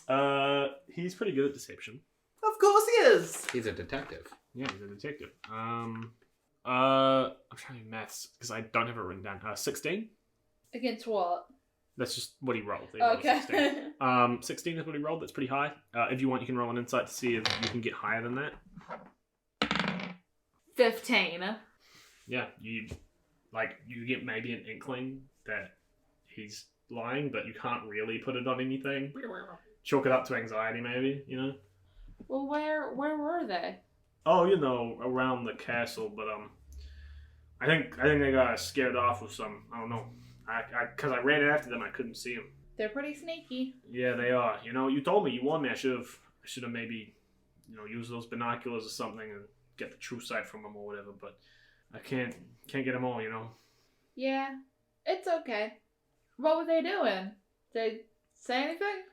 Oh. He's pretty good at deception. Of course he is. He's a detective. Yeah, he's a detective. I'm trying to do maths because I don't have it written down. 16. Against what? That's just what he rolled. He rolled Okay. 16. 16 is what he rolled. That's pretty high. If you want, you can roll an insight to see if you can get higher than that. 15. Yeah, you get maybe an inkling that he's lying, but you can't really put it on anything. Chalk it up to anxiety, maybe. Well, where were they? Oh, around the castle, but I think they got scared off with some. I don't know. Because I ran after them, I couldn't see them. They're pretty sneaky. Yeah, they are. You told me, you warned me. I should have maybe, used those binoculars or something and get the true sight from them or whatever. But I can't get them all. Yeah, it's okay. What were they doing? Did they say anything?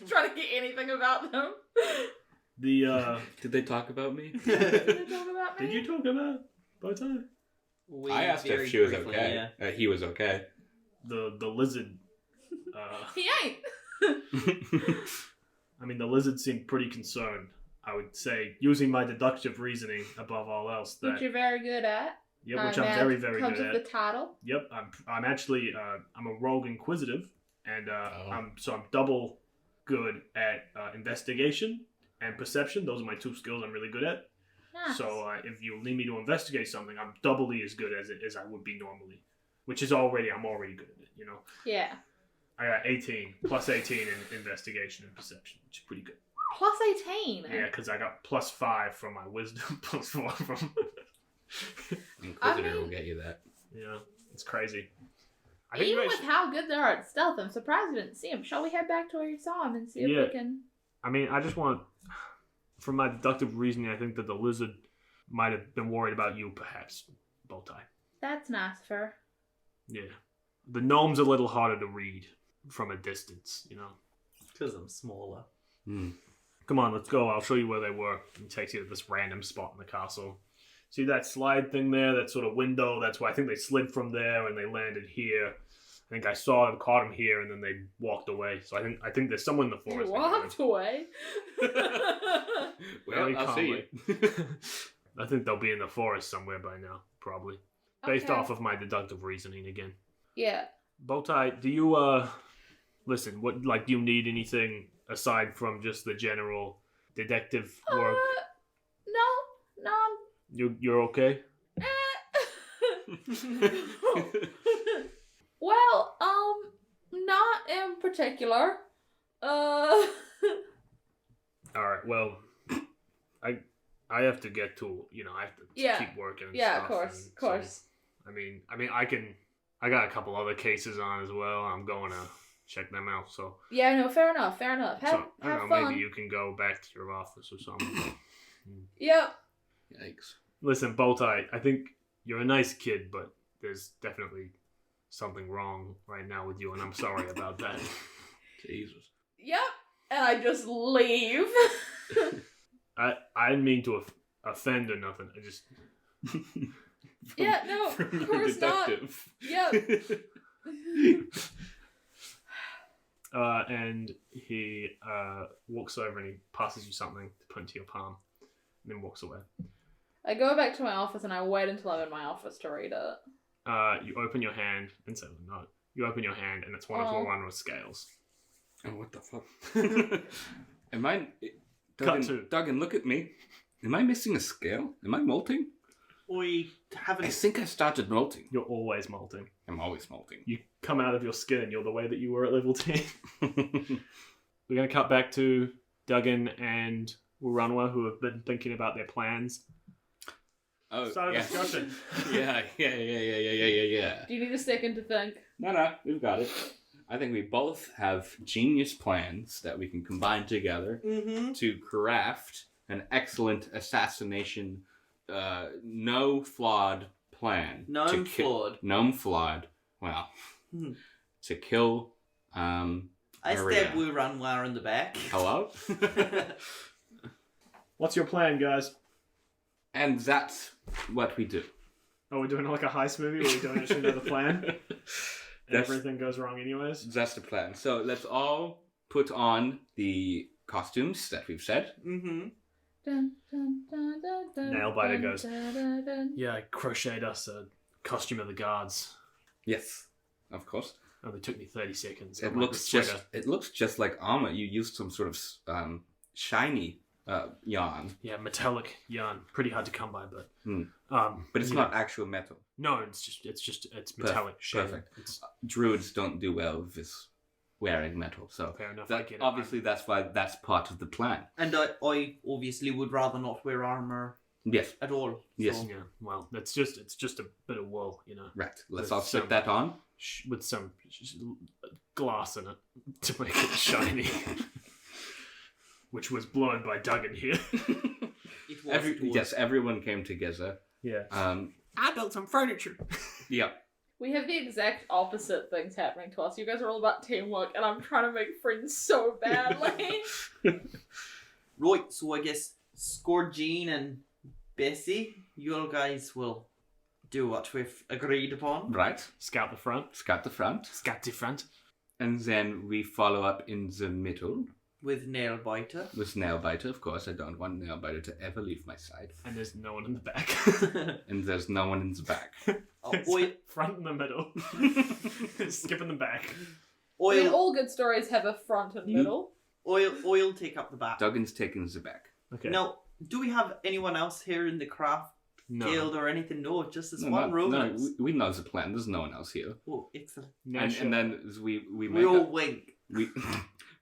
Trying to get anything about them. Did they talk about me? Did they talk about me? Did you talk about Bowtie? I asked very if she was briefly, okay. yeah. He was okay. The lizard. He ain't. I mean, the lizard seemed pretty concerned. I would say, using my deductive reasoning above all else, that Which you're very good at. yeah, which I'm very, very comes good with at. the title. Yep, I'm actually I'm a rogue inquisitive, and Oh. I'm double good at investigation and perception. Those are my two skills I'm really good at. Nice. So if you need me to investigate something, I'm doubly as good as I would be normally, which is I'm already good at it. Yeah. I got 18 plus 18 in investigation and perception, which is pretty good. Plus 18. Yeah, because I got plus 5 from my wisdom, plus 4 from. Inquisitor I mean- will get you that. Yeah, it's crazy. I think you Even guys with how good they are at stealth, I'm surprised we didn't see him. Shall we head back to where you saw him and see if Yeah. we can... I mean, I just want, from my deductive reasoning, I think that the lizard might have been worried about you, perhaps, Bowtie. That's nice of her. Yeah. The gnome's a little harder to read from a distance, you know. Because I'm smaller. Come on, let's go. I'll show you where they were. And he takes you to this random spot in the castle. See that slide thing there, that sort of window? That's why I think they slid from there and they landed here. I think I saw them, caught them here, and then they walked away. So I think there's someone in the forest. You walked away. Very I'll see you. calmly. I think they'll be in the forest somewhere by now, probably. Based Okay. off of my deductive reasoning again. Yeah. Bowtie, do you, listen, do you need anything aside from just the general detective work? No, You're okay? well, not in particular. Alright, well, I have to get to, I have to Yeah. keep working and Yeah, stuff. of course, and of course. So, I got a couple other cases on as well. I'm going to check them out, so. Yeah, no, fair enough. Have I don't know, fun. maybe you can go back to your office or something. Yep. Yikes. Listen, Bowtie, I think you're a nice kid, but there's definitely something wrong right now with you, and I'm sorry about that. Jesus. Yep. And I just leave. I didn't mean to offend or nothing. I just... Yeah, no, From of your course not. detective. Yep. And he walks over and he passes you something to put into your palm, and then walks away. I go back to my office and I wait until I'm in my office to read it. You open your hand, and so no, you open your hand, and it's one of Wurunwa's scales. Oh, what the fuck? Am I... Cut to. Duggen, look at me. Am I missing a scale? Am I molting? We haven't... I think I started molting. You're always molting. I'm always molting. You come out of your skin, and you're the way that you were at level 10. We're going to cut back to Duggen and Wurunwa, who have been thinking about their plans. Oh, Start a yeah. discussion. yeah. Do you need a second to think? No, we've got it. I think we both have genius plans that we can combine together to craft an excellent assassination, no-flawed plan. Gnome flawed. Gnome-flawed. Well, to kill, I Maria. stab Wurunwa in the back. Hello? What's your plan, guys? And that's what we do. Oh, we're doing like a heist movie where we don't actually know the plan? And That's- everything goes wrong anyways? That's the plan. So let's all put on the costumes that we've said. Dun, dun, dun, dun, dun, Nailbiter dun, goes, dun, dun, dun. Yeah, I crocheted us a costume of the guards. Yes, of course. Oh, they took me 30 seconds. It I'm like looks the sweater. it looks just like armor. You used some sort of shiny yarn, Yeah, metallic yarn. Pretty hard to come by, but... but it's you not know. actual metal. No, it's metallic shade. Perfect. It's Druids don't do well with this wearing metal, so fair enough. I that, get it. obviously that's why that's part of the plan. And I obviously would rather not wear armor Yes, at all. Yes. So. Yeah, well, it's just a bit of wool, you know, right. Let's With all slip some- that on. with some glass in it to make it shiny. Which was blown by Duggan here. It was. Yes, everyone came together. Yeah. I built some furniture. Yeah. We have the exact opposite things happening to us. You guys are all about teamwork, and I'm trying to make friends so badly. Right, so I guess Scourgine and Bessie, you guys will do what we've agreed upon. Right. Scout the front. Scout the front. Scout the front. And then we follow up in the middle With Nailbiter. with Nailbiter. Of course, I don't want Nailbiter to ever leave my side. And there's no one in the back. And there's no one in the back. Front and the middle. Skipping the back. I mean, Oil, all good stories have a front and middle. oil, take up the back. Duggan's taking the back. Okay. Now, do we have anyone else here in the craft No. guild or anything? No, just this No, one no, romance. we know the plan. There's no one else here. Oh, excellent. Nasha, And then we We make all a, wink. we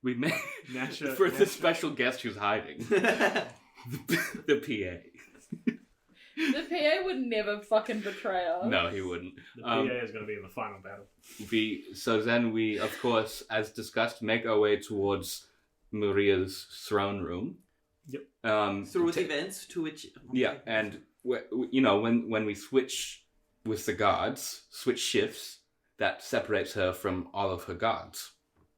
we make Nasha, for the Nasha. special guest who's hiding the PA. The PA would never fucking betray us. No, he wouldn't. The PA is going to be in the final battle. So then we, of course, as discussed, make our way towards Maria's throne room. Yep. Through the events to which... Yeah, and when we switch with the guards, switch shifts, that separates her from all of her guards.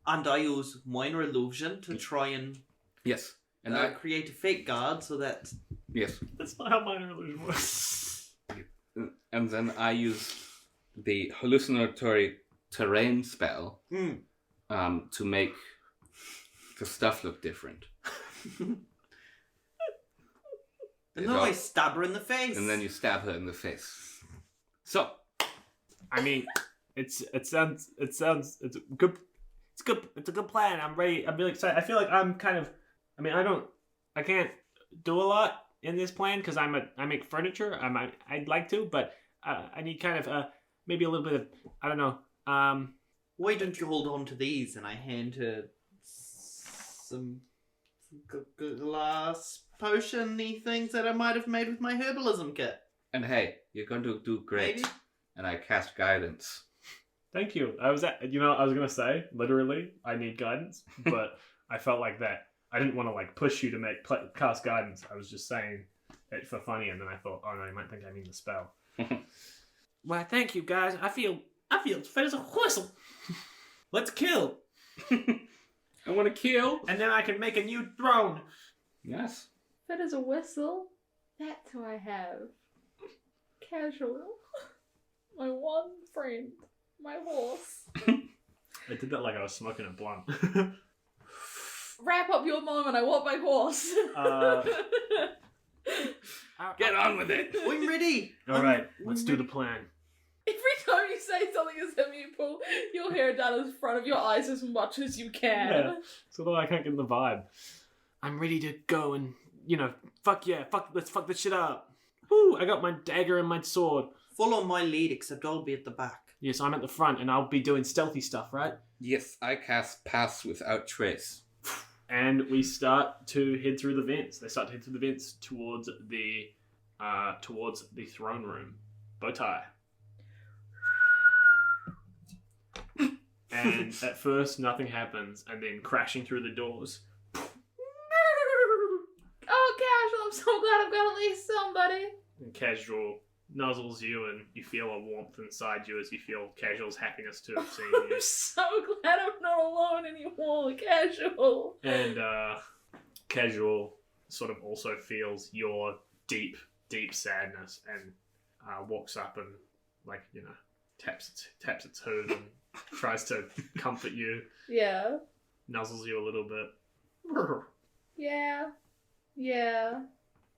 And I use minor illusion to try and Yes. And I create a fake guard so that... Yes. That's not how minor illusion works. And then I use the hallucinatory terrain spell to make the stuff look different. And then I stab her in the face. And then you stab her in the face. So, I mean, it's a good plan. I'm ready. I'm really excited. I feel like I'm kind of. I mean, I can't do a lot in this plan because I make furniture. I'd like to, but I need kind of maybe a little bit of, I don't know. Why don't you hold on to these and I hand her some glass potion-y things that I might have made with my herbalism kit. and hey, you're going to do great. Maybe. And I cast guidance. Thank you. I was gonna say literally I need guidance, but I felt like that. I didn't want to like push you to cast guidance. I was just saying it for funny, and then I thought, oh no, you might think I mean the spell. Why, thank you guys. I feel as fit as a whistle. Let's kill, I want to kill. and then I can make a new throne. Yes. Fit as a whistle. That's who I have. Casual. My one friend. My horse. I did that like I was smoking a blunt. Wrap up your moment. I want my horse. Get on with it. I'm ready. All right, let's do the plan. Every time you say something as him, you pull your hair down in front of your eyes as much as you can. Yeah. So that I can't get the vibe. I'm ready to go and, let's fuck this shit up. Woo, I got my dagger and my sword. Follow my lead, except I'll be at the back. Yes, I'm at the front and I'll be doing stealthy stuff, right? Yes, I cast Pass Without Trace. And we start to head through the vents. They start to head through the vents towards the throne room. Bowtie. And at first, nothing happens, and then crashing through the doors. Oh, Casual, I'm so glad I've got at least somebody. And Casual nuzzles you, and you feel a warmth inside you as you feel Casual's happiness to have seen you. I'm so glad I'm not alone anymore, Casual. And Casual sort of also feels your deep, deep sadness and walks up and, taps its hood and tries to comfort you, Yeah. nuzzles you a little bit. Yeah.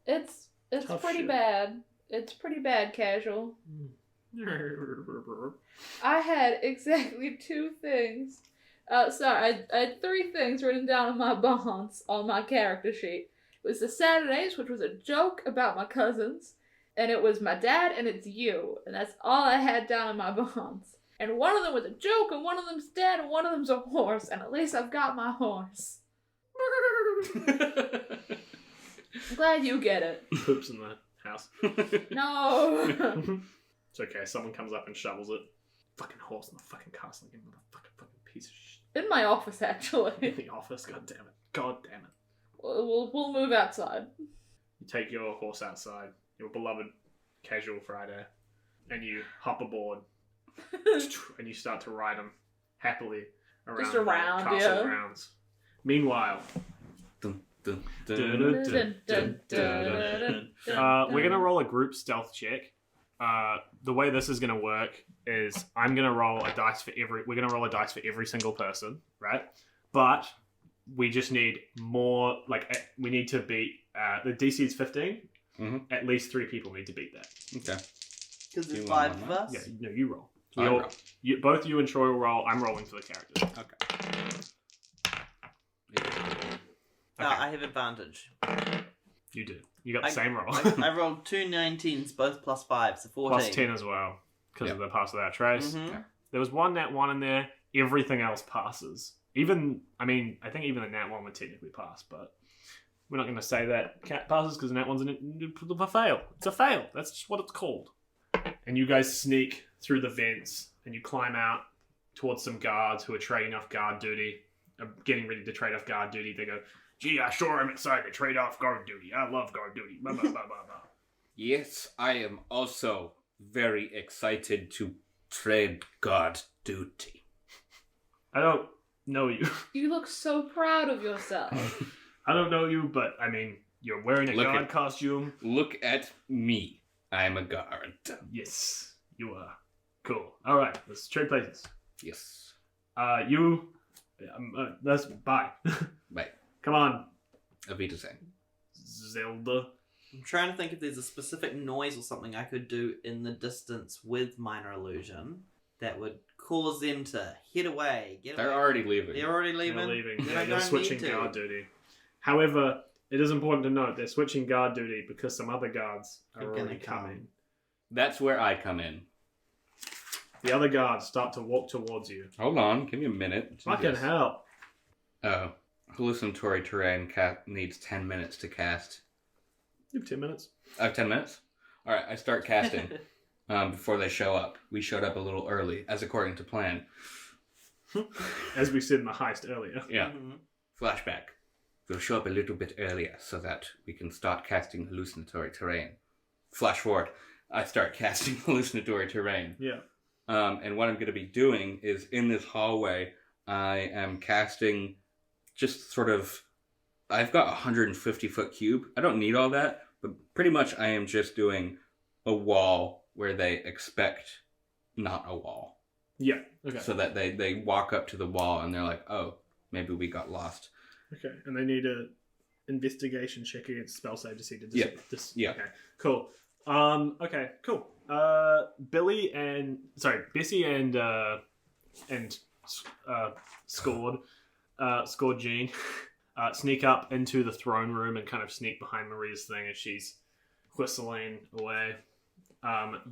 It's Tough pretty shit. bad. It's pretty bad, Casual. I had exactly 2 things. I had 3 things written down in my bonds on my character sheet. It was the Saturdays, which was a joke about my cousins, and it was my dad, and it's you. And that's all I had down in my bonds. And one of them was a joke, and one of them's dead, and one of them's a horse, and at least I've got my horse. I'm glad you get it. Poops in the house. No. It's okay, someone comes up and shovels it. Fucking horse in the fucking castle again, motherfucking fucking piece of shit. In my office, In actually. the office, god damn it. God damn it. We'll move outside. You take your horse outside, your beloved Casual Friday, and you hop aboard, and you start to ride him happily around, Just around, the castle yeah. grounds. Meanwhile, Dun, dun, dun. we're gonna roll a group stealth check. The way this is gonna work is we're gonna roll a dice for every single person, right? But we just need more. We need to beat the DC is 15. Mhm. At least 3 people need to beat that. Okay. Because You there's want 5 of one, us. Yeah, no, you roll. I roll. Both you and Troy will roll. I'm rolling for the characters. Okay. I have advantage. You do. You got the I- same roll. I rolled 2 19s, both +5, so 14. Plus 10 as well, because of Yep. the pass without trace. Mhm. There was one nat 1 in there. Everything else passes. I think even the nat 1 would technically pass, but We're not going to say that cat passes because that one's a fail. It's a fail. That's just what it's called. And you guys sneak through the vents and you climb out towards some guards who are trading off guard duty, getting ready to trade off guard duty. They go, gee, I sure am excited to trade off guard duty. I love guard duty. Blah, blah, blah, blah, blah. Yes, I am also very excited to trade guard duty. I don't know you. You look so proud of yourself. I don't know you, but I mean, you're wearing a guard costume. Look at me. I'm a guard. Yes, you are. Cool. All right, let's trade places. Yes. That's bye. Bye. Come on, Avita saying. Zelda. I'm trying to think if there's a specific noise or something I could do in the distance with Minor Illusion that would cause them to hit away. They're already leaving. They're already leaving? They're leaving. Then Yeah, I they're don't switching need to. guard duty. However, it is important to note they're switching guard duty because some other guards are Are gonna already come. coming. That's where I come in. The other guards start to walk towards you. Hold on, give me a minute. Fucking Jesus. hell. Oh. Hallucinatory terrain needs 10 minutes to cast. You have 10 minutes. I have 10 minutes? Alright, I start casting before they show up. We showed up a little early, as according to plan. As we said in the heist earlier. Yeah. Mhm. Flashback. We'll show up a little bit earlier so that we can start casting hallucinatory terrain. Flash forward. I start casting hallucinatory terrain. Yeah. And what I'm going to be doing is in this hallway, I am casting just sort of... I've got a 150-foot cube. I don't need all that, but pretty much I am just doing a wall where they expect not a wall. Yeah. Okay. So that they walk up to the wall and they're like, oh, maybe we got lost. Okay. And they need a investigation check against spell save to see to Yeah. Yeah. Okay. Cool. Okay. Cool. Bessie and Scored Jean sneak up into the throne room and kind of sneak behind Maria's thing as she's whistling away.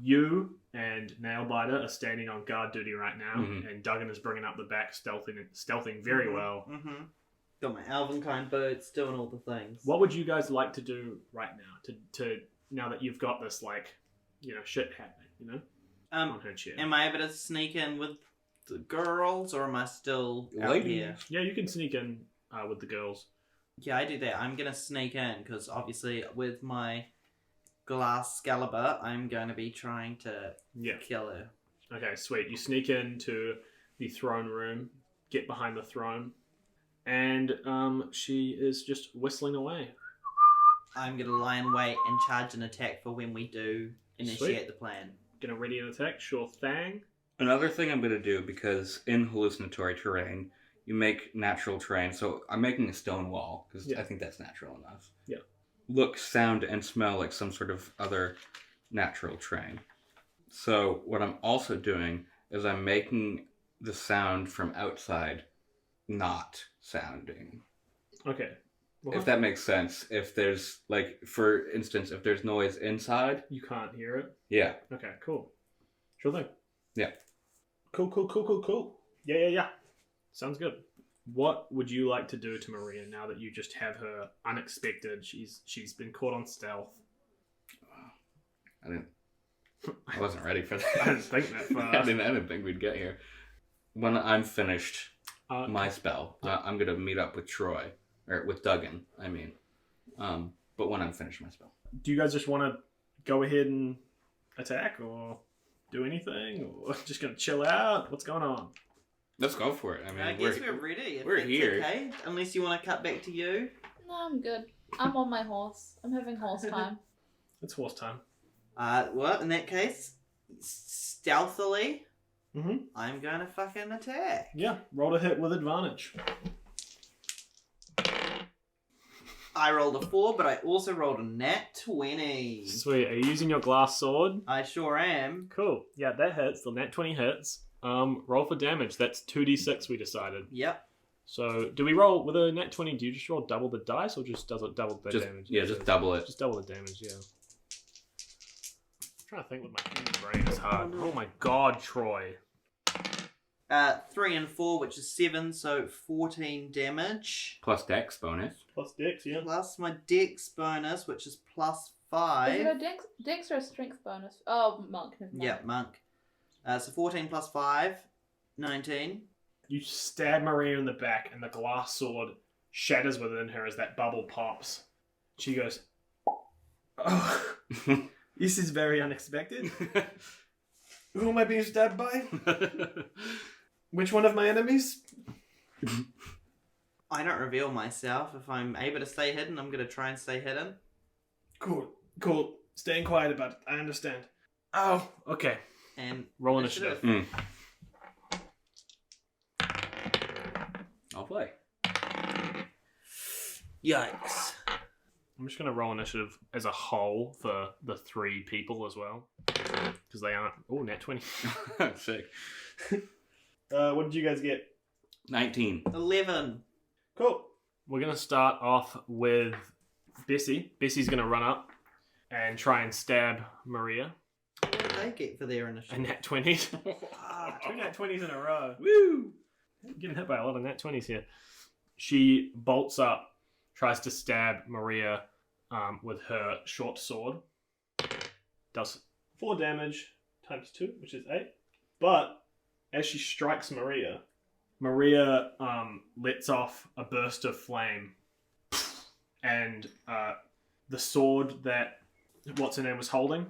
You and Nailbiter are standing on guard duty right now, and Duggan is bringing up the back, stealthing very well. Mm-hmm. Got my Alvinkind boots, doing all the things. What would you guys like to do right now? To now that you've got this shit happening, on her chair. Am I able to sneak in with the girls, or am I still out Ladies. here? Yeah, you can sneak in with the girls. Yeah, I do that. I'm gonna sneak in because obviously with my glass Excalibur, I'm going to be trying to Yeah. kill her. Okay, sweet. You sneak into the throne room, get behind the throne, and she is just whistling away. I'm gonna lie in wait and charge an attack for when we do initiate Sweet. the plan. Gonna ready an attack? Sure thing. Another thing I'm going to do, because in hallucinatory terrain, you make natural terrain. So I'm making a stone wall, because Yeah. I think that's natural enough. Yeah. Look, sound, and smell like some sort of other natural terrain. So what I'm also doing is I'm making the sound from outside not sounding. Okay. If that makes sense. If there's, for instance, if there's noise inside, You can't hear it? yeah. Okay, cool. Sure thing. Yeah. Cool. Yeah. Sounds good. What would you like to do to Maria now that you just have her unexpected? She's been caught on stealth. I wasn't ready for that. I didn't think that far. I didn't think we'd get here. When I'm finished my spell, I'm going to meet up with Troy. Or with Duggan, I mean. But when I'm finished my spell. Do you guys just want to go ahead and attack or do anything? Or just going to chill out? What's going on? Let's go for it. I mean, I guess we're ready. If we're that's here. Okay, unless you want to cut back to you. No, I'm good. I'm on my horse. I'm having horse time. It's horse time. Well, in that case, stealthily, Mm-hmm. I'm going to fucking attack. Yeah, roll to hit with advantage. I rolled a 4, but I also rolled a nat 20. Sweet. Are you using your glass sword? I sure am. Cool. Yeah, that hits. The nat 20 hits. Roll for damage. That's 2d6 we decided. Yep. So, do we roll with a nat 20? Do you just roll double the dice, or just does it double the damage? Yeah, just double it. Just double the damage. Yeah. I'm trying to think with my human brain is hard. Oh my god, Troy. 3 and 4, which is 7, so 14 damage. Plus dex bonus. Plus Dex, yeah. Plus my dex bonus, which is plus Is 5. it a dex or a strength bonus? Oh, monk. Never mind. Yeah, monk. So 14 plus 5, 19. You stab Maria in the back, and the glass sword shatters within her as that bubble pops. She goes, "Oh, this is very unexpected. Who am I being stabbed by? Which one of my enemies?" I don't reveal myself. If I'm able to stay hidden, I'm going to try and stay hidden. Cool. Staying quiet about it. I understand. Oh, okay. And Roll initiative. I'll play. Yikes. I'm just going to roll initiative as a whole for the 3 people as well. Because they aren't... Oh, nat 20. Sick. What did you guys get? 19. 11. Cool. We're going to start off with Bessie. Bessie's going to run up and try and stab Maria. What did they get for their A initiative? nat 20. 2 nat 20s in a row. Woo! Getting hit by a lot of nat 20s here. She bolts up, tries to stab Maria with her short sword. Does 4 damage times 2, which is 8. But as she strikes Maria, Maria lets off a burst of flame, and the sword that what's-her-name was holding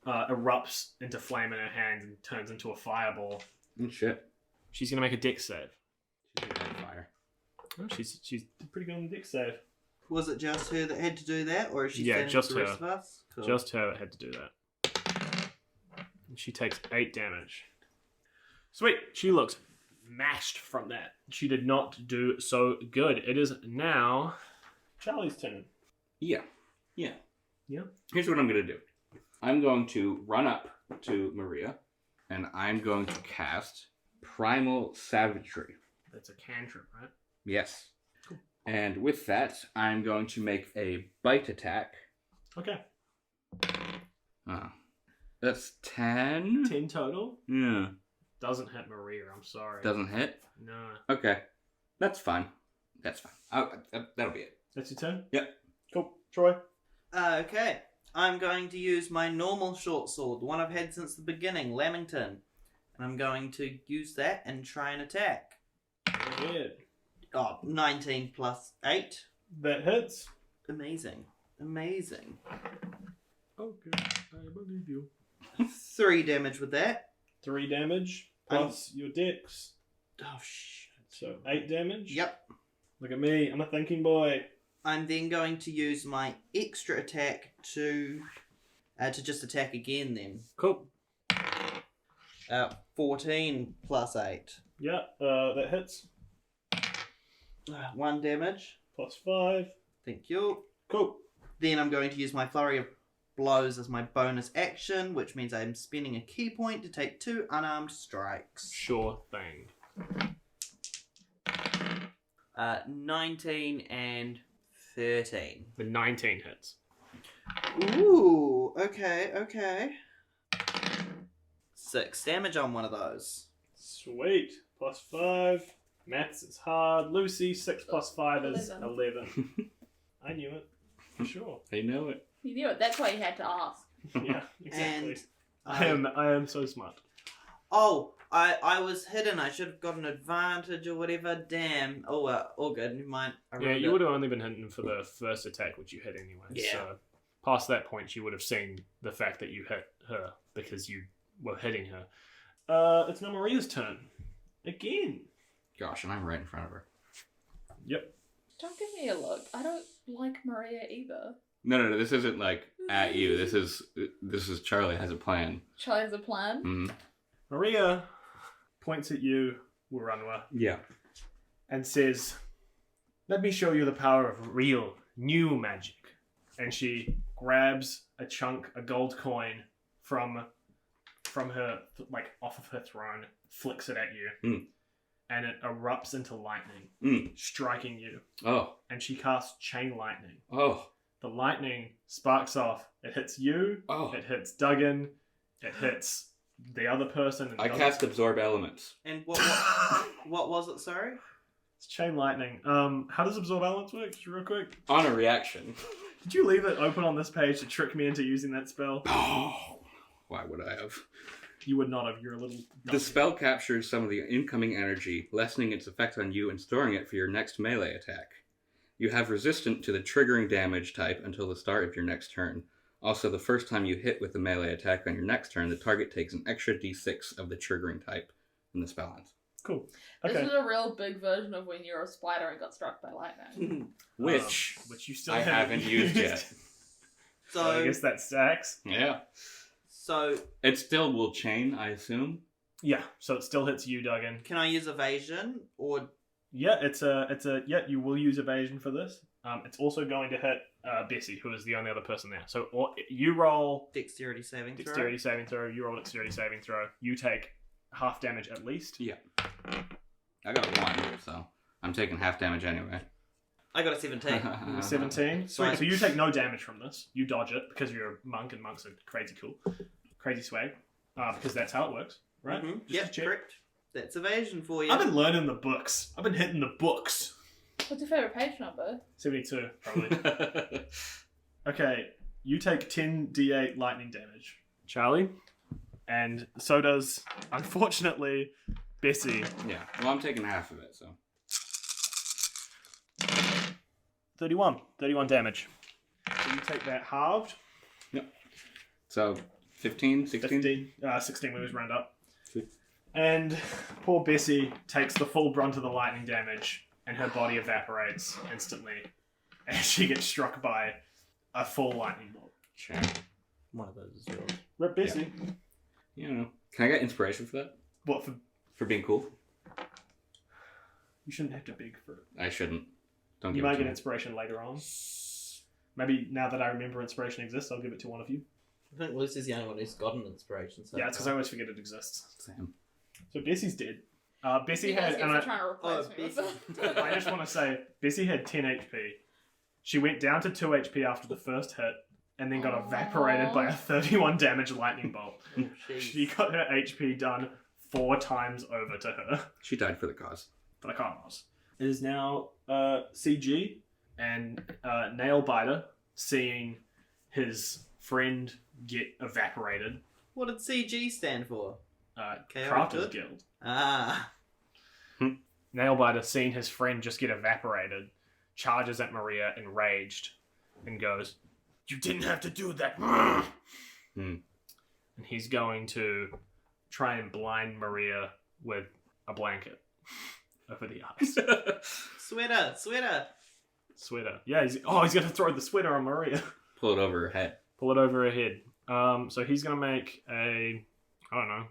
erupts into flame in her hand and turns into a fireball. Oh, shit. She's going to make a dex save. She's on fire. Oh, she's pretty good on the dex save. Was it just her that had to do that, or is she Yeah, standing just with the rest her. of us? Cool. Just her that had to do that. And she takes 8 damage. Sweet. She looks mashed from that. She did not do so good. It is now Charlie's turn. Yeah. Yeah? Here's what I'm going to do. I'm going to run up to Maria, and I'm going to cast Primal Savagery. That's a cantrip, right? Yes. Cool. And with that, I'm going to make a bite attack. Okay. That's 10? 10 total. Yeah. Doesn't hit Maria, I'm sorry. Doesn't hit? No. Okay. That's fine. That's fine. That'll be it. That's your turn? Yep. Cool. Troy? Okay. I'm going to use my normal short sword, the one I've had since the beginning, Lamington. And I'm going to use that and try and attack. Good. Oh, 19 plus 8. That hits. Amazing. Okay, I believe you. 3 damage with that. 3 damage plus your dex. Oh, shit. So 8 damage. Yep. Look at me, I'm a thinking boy. I'm then going to use my extra attack to just attack again then. Cool. 14 plus 8. Yeah, that hits. 1 damage. Plus 5. Thank you. Cool. Then I'm going to use my flurry of blows as my bonus action, which means I'm spending a key point to take 2 unarmed strikes. Sure thing. 19 and 13. The 19 hits. Ooh, okay. 6 damage on one of those. Sweet. Plus 5. Maths is hard. Lucy, 6 plus 5 is 11. 11. I knew it. For sure. I know it. You knew it. That's why you had to ask. Yeah, exactly. And I am so smart. oh, I was hidden. I should have got an advantage or whatever. Damn. Oh, all good. Never mind. Yeah, you would have only been hidden for the first attack, which you hit anyway. Yeah. So, past that point, she would have seen the fact that you hit her because you were hitting her. It's now Maria's turn. Again. Gosh, and I'm right in front of her. Yep. Don't give me a look. I don't like Maria either. No. This isn't like at you. This is Charlie has a plan. Charlie has a plan. Mm-hmm. Maria points at you, Wurunwa, Yeah. and says, "Let me show you the power of real, new magic." And she grabs a gold coin from her, like off of her throne, flicks it at you, and it erupts into lightning, striking you. Oh. And she casts chain lightning. Oh. The lightning sparks off. It hits you. Oh. It hits Duggan. It hits the other person. And I cast Absorb Elements. And what was it, sorry? It's chain lightning. How does Absorb Elements work? Just real quick. On a reaction. Did you leave it open on this page to trick me into using that spell? Why would I have? You would not have. You're a little... The spell captures some of the incoming energy, lessening its effect on you and storing it for your next melee attack. You have resistant to the triggering damage type until the start of your next turn. Also, the first time you hit with a melee attack on your next turn, the target takes an extra d6 of the triggering type in the spell ends. Cool. This Okay. is a real big version of when you're a spider and got struck by lightning. Which you still I haven't used yet. So I guess that stacks. Yeah. So It still will chain, I assume. Yeah, so it still hits you, Duggan. can I use evasion or Yeah, you will use evasion for this. It's also going to hit Bessie, who is the only other person there. So you roll dexterity saving throw? dexterity saving throw, you roll dexterity saving throw, you take half damage at least. Yeah. I got 1, so I'm taking half damage anyway. I got a 17. 17. Sweet. Right. So you take no damage from this. You dodge it because you're a monk and monks are crazy cool. Crazy swag. Because that's how it works, right? Mm-hmm. Just Yep, to check. correct. That's evasion for you. I've been learning the books. I've been hitting the books. What's your favourite page number? 72, probably. Okay, you take 10d8 lightning damage, Charlie. And so does, unfortunately, Bessie. Yeah. Well, I'm taking half of it, so. 31 damage. So you take that halved. Yep. So, 15, 16? 16 moves round up. Sweet. And poor Bessie takes the full brunt of the lightning damage, and her body evaporates instantly as she gets struck by a full lightning bolt. Sure. One of those is yours. Rip Bessie. You know. Can I get inspiration for that? What for? For being cool? You shouldn't have to beg for it. I shouldn't. Don't You give it might to get me. inspiration later on. Maybe now that I remember inspiration exists, I'll give it to one of you. I think Lucy's the only one who's gotten inspiration. So Yeah, it's because I always forget it exists. Same. So Bessie's dead. Bessie You guys had, keep and trying to replace me with Bessie. it. I just want to say, Bessie had 10 HP. She went down to 2 HP after the first hit, and then got evaporated by a 31 damage lightning bolt. She got her HP done 4 times over to her. She died for the cause. For the cause. It is now CG and Nailbiter seeing his friend get evaporated. What did CG stand for? Chaotic Crafters Good? Guild. Ah. Nailbiter seeing his friend just get evaporated, charges at Maria enraged, and goes, "You didn't have to do that." And he's going to try and blind Maria with a blanket over the eyes. Sweater. Yeah, he's going to throw the sweater on Maria. Pull it over her head. Pull it over her head. So he's going to make a, I don't know,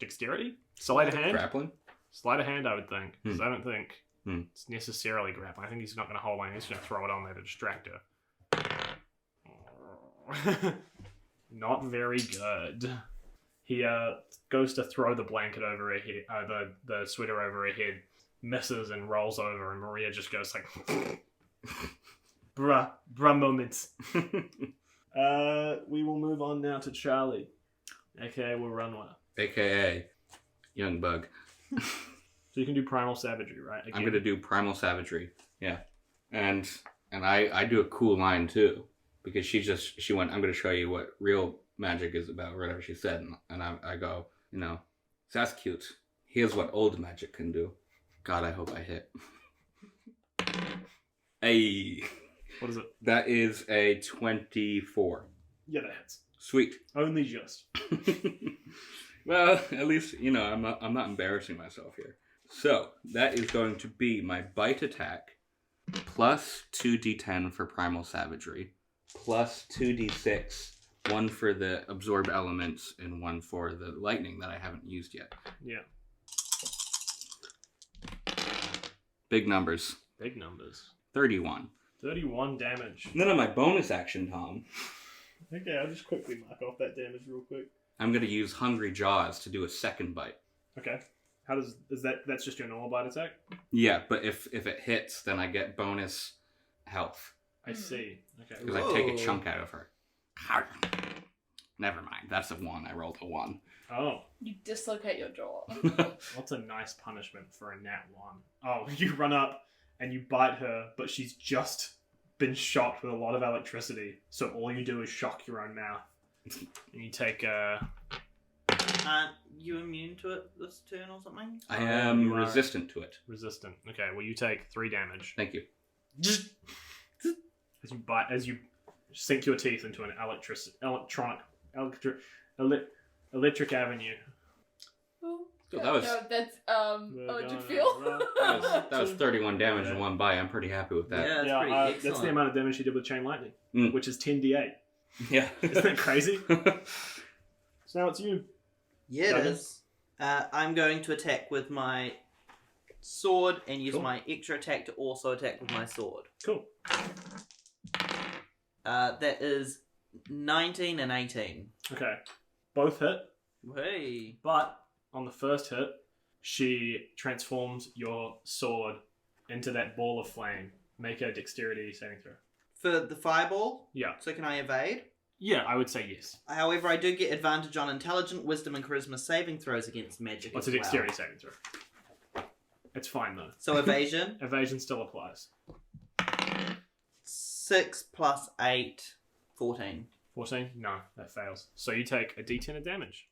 dexterity? Sleight of hand? Grappling? Sleight of hand, I would think. Because I don't think Hmm. it's necessarily grappling. I think he's not going to hold on. He's going to throw it on there to distract her. Not very good. He goes to throw the blanket over her head, the sweater over her head, misses and rolls over, and Maria just goes like, bruh moments. We will move on now to Charlie, aka Wurunwa. AKA Young Bug. So you can do Primal Savagery, right? I'm going to do Primal Savagery. Yeah. And I do a cool line too. Because she went, I'm going to show you what real magic is about, or whatever she said. And I go, that's cute. Here's what old magic can do. God, I hope I hit. Hey. What is it? That is a 24. Yeah, that hits. Sweet. Only just. Well, at least, I'm not embarrassing myself here. So, that is going to be my bite attack, plus 2d10 for Primal Savagery, plus 2d6, 1 for the Absorb Elements, and 1 for the Lightning that I haven't used yet. Yeah. Big numbers. Big numbers. 31. 31 damage. And then on my bonus action, Tom, Okay, I'll just quickly mark off that damage real quick. I'm going to use Hungry Jaws to do a second bite. Okay. That's just your normal bite attack? Yeah, but if it hits, then I get bonus health. I see. Okay. Because I take a chunk out of her. Never mind. That's a 1. I rolled a 1. Oh, You dislocate your jaw. what's a nice punishment for a nat 1? Oh, you run up and you bite her, but she's just been shocked with a lot of electricity. So all you do is shock your own mouth. And you take Aren't you immune to it this turn or something? I am you are- resistant to it. resistant. Okay, well you take 3 damage. Thank you. As you sink your teeth into an electric avenue. Oh, So that was- no, that's We're electric gonna feel. run That was 31 damage in one bite. I'm pretty happy with that. Yeah, that's Yeah, pretty that's the excellent. amount of damage she did with chain lightning, Mm. which is 10d8. Yeah. Isn't that crazy? So now it's you. Yeah, it Duggan? is. I'm going to attack with my sword and use Cool. my extra attack to also attack with my sword. Cool. That is 19 and 18. Okay. Both hit, Hey. but on the first hit, she transforms your sword into that ball of flame. Make a dexterity saving throw. For the fireball, Yeah. so can I evade? Yeah, I would say yes. However, I do get advantage on intelligent, wisdom, and charisma saving throws against magic. What's as a well. dexterity saving throw? It's fine though. So evasion, Evasion still applies. 6 plus 8, 14. 14? No, that fails. So you take a d10 of damage,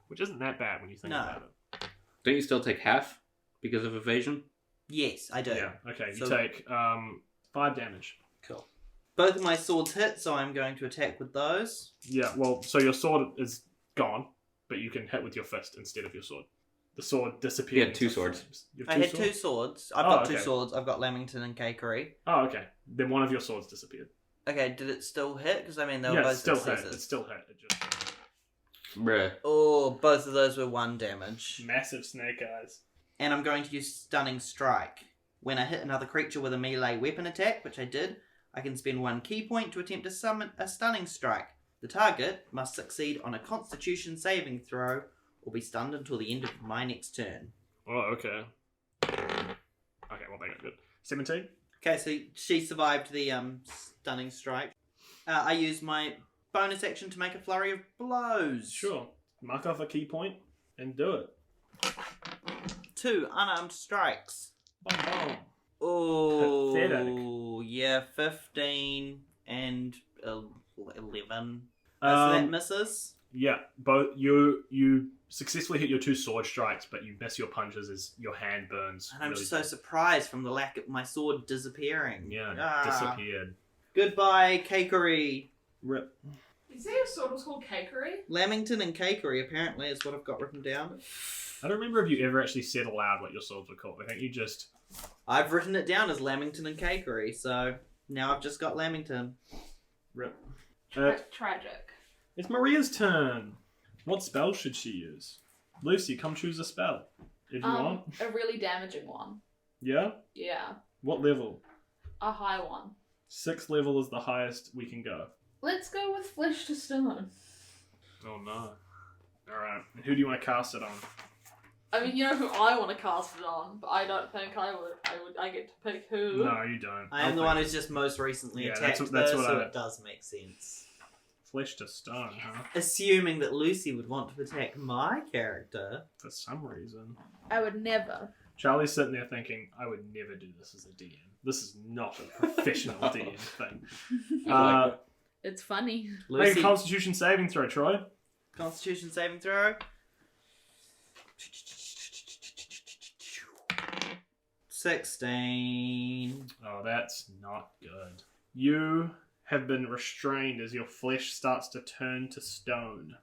which isn't that bad when you think No. about it. Don't you still take half because of evasion? Yes, I do. Yeah. Okay. You So- take 5 damage. Cool. Both of my swords hit, so I'm going to attack with those. Yeah. Well, so your sword is gone, but you can hit with your fist instead of your sword. The sword disappeared. You had 2 into swords. flames. You have I two had swords? 2 swords. I've Oh, got 2 okay. swords. I've got Leemington and Cakery. Oh, okay. Then one of your swords disappeared. Okay, did it still hit? Because I mean, they were Yeah, both it's still hit. successes. It's still hit. It just Bruh. Oh, both of those were 1 damage. massive snake eyes. And I'm going to use Stunning Strike. When I hit another creature with a melee weapon attack, which I did, I can spend 1 key point to attempt to summon a Stunning Strike. The target must succeed on a Constitution saving throw or be stunned until the end of my next turn. Oh, okay. Okay, well, they got good. 17? Okay, so she survived the Stunning Strike. I use my bonus action to make a flurry of blows. Sure. Mark off a key point and do it. 2 unarmed strikes. Boom, boom. Oh, Pathetic. yeah, 15 and 11. So that misses. Yeah, both you successfully hit your 2 sword strikes, but you miss your punches as your hand burns. And I'm really just so bad. surprised from the lack of my sword disappearing. Yeah, it Ah. disappeared. Goodbye, Cakery. Rip. You say your sword was called Cakery? Lamington and Cakery, apparently, is what I've got written down. I don't remember if you ever actually said aloud what your swords were called. I think you just... I've written it down as Lamington and Cakery, so now I've just got Lamington. Rip. Tragic. It's Maria's turn. What spell should she use? Lucy, come choose a spell. If you want. A really damaging one. Yeah? Yeah. What level? A high one. 6th level is the highest we can go. Let's go with Flesh to Stone. Oh no. Alright. Who do you want to cast it on? I mean, you know who I want to cast it on, but I don't think I get to pick who. No, you don't. I am the one who's just most recently Yeah, attacked, that's though, what so I- it does make sense. Flesh to stone, huh? Assuming that Lucy would want to attack my character. For some reason. I would never. Charlie's sitting there thinking, I would never do this as a DM. This is not a professional DM thing. It's funny. Make Lucy, a Constitution saving throw, Troy. Constitution saving throw. 16. Oh, that's not good. You have been restrained as your flesh starts to turn to stone.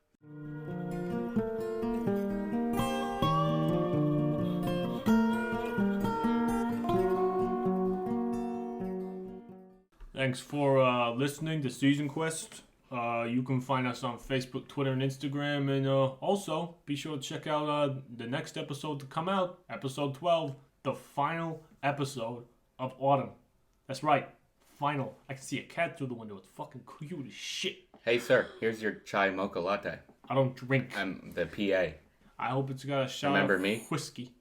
Thanks for listening to Season Quest. You can find us on Facebook, Twitter, and Instagram. And also, be sure to check out the next episode to come out, episode 12, the final episode of Autumn. That's right, final. I can see a cat through the window. It's fucking cute as shit. Hey, sir, here's your chai mocha latte. I don't drink. I'm the PA. I hope it's got a shot Remember of me? whiskey.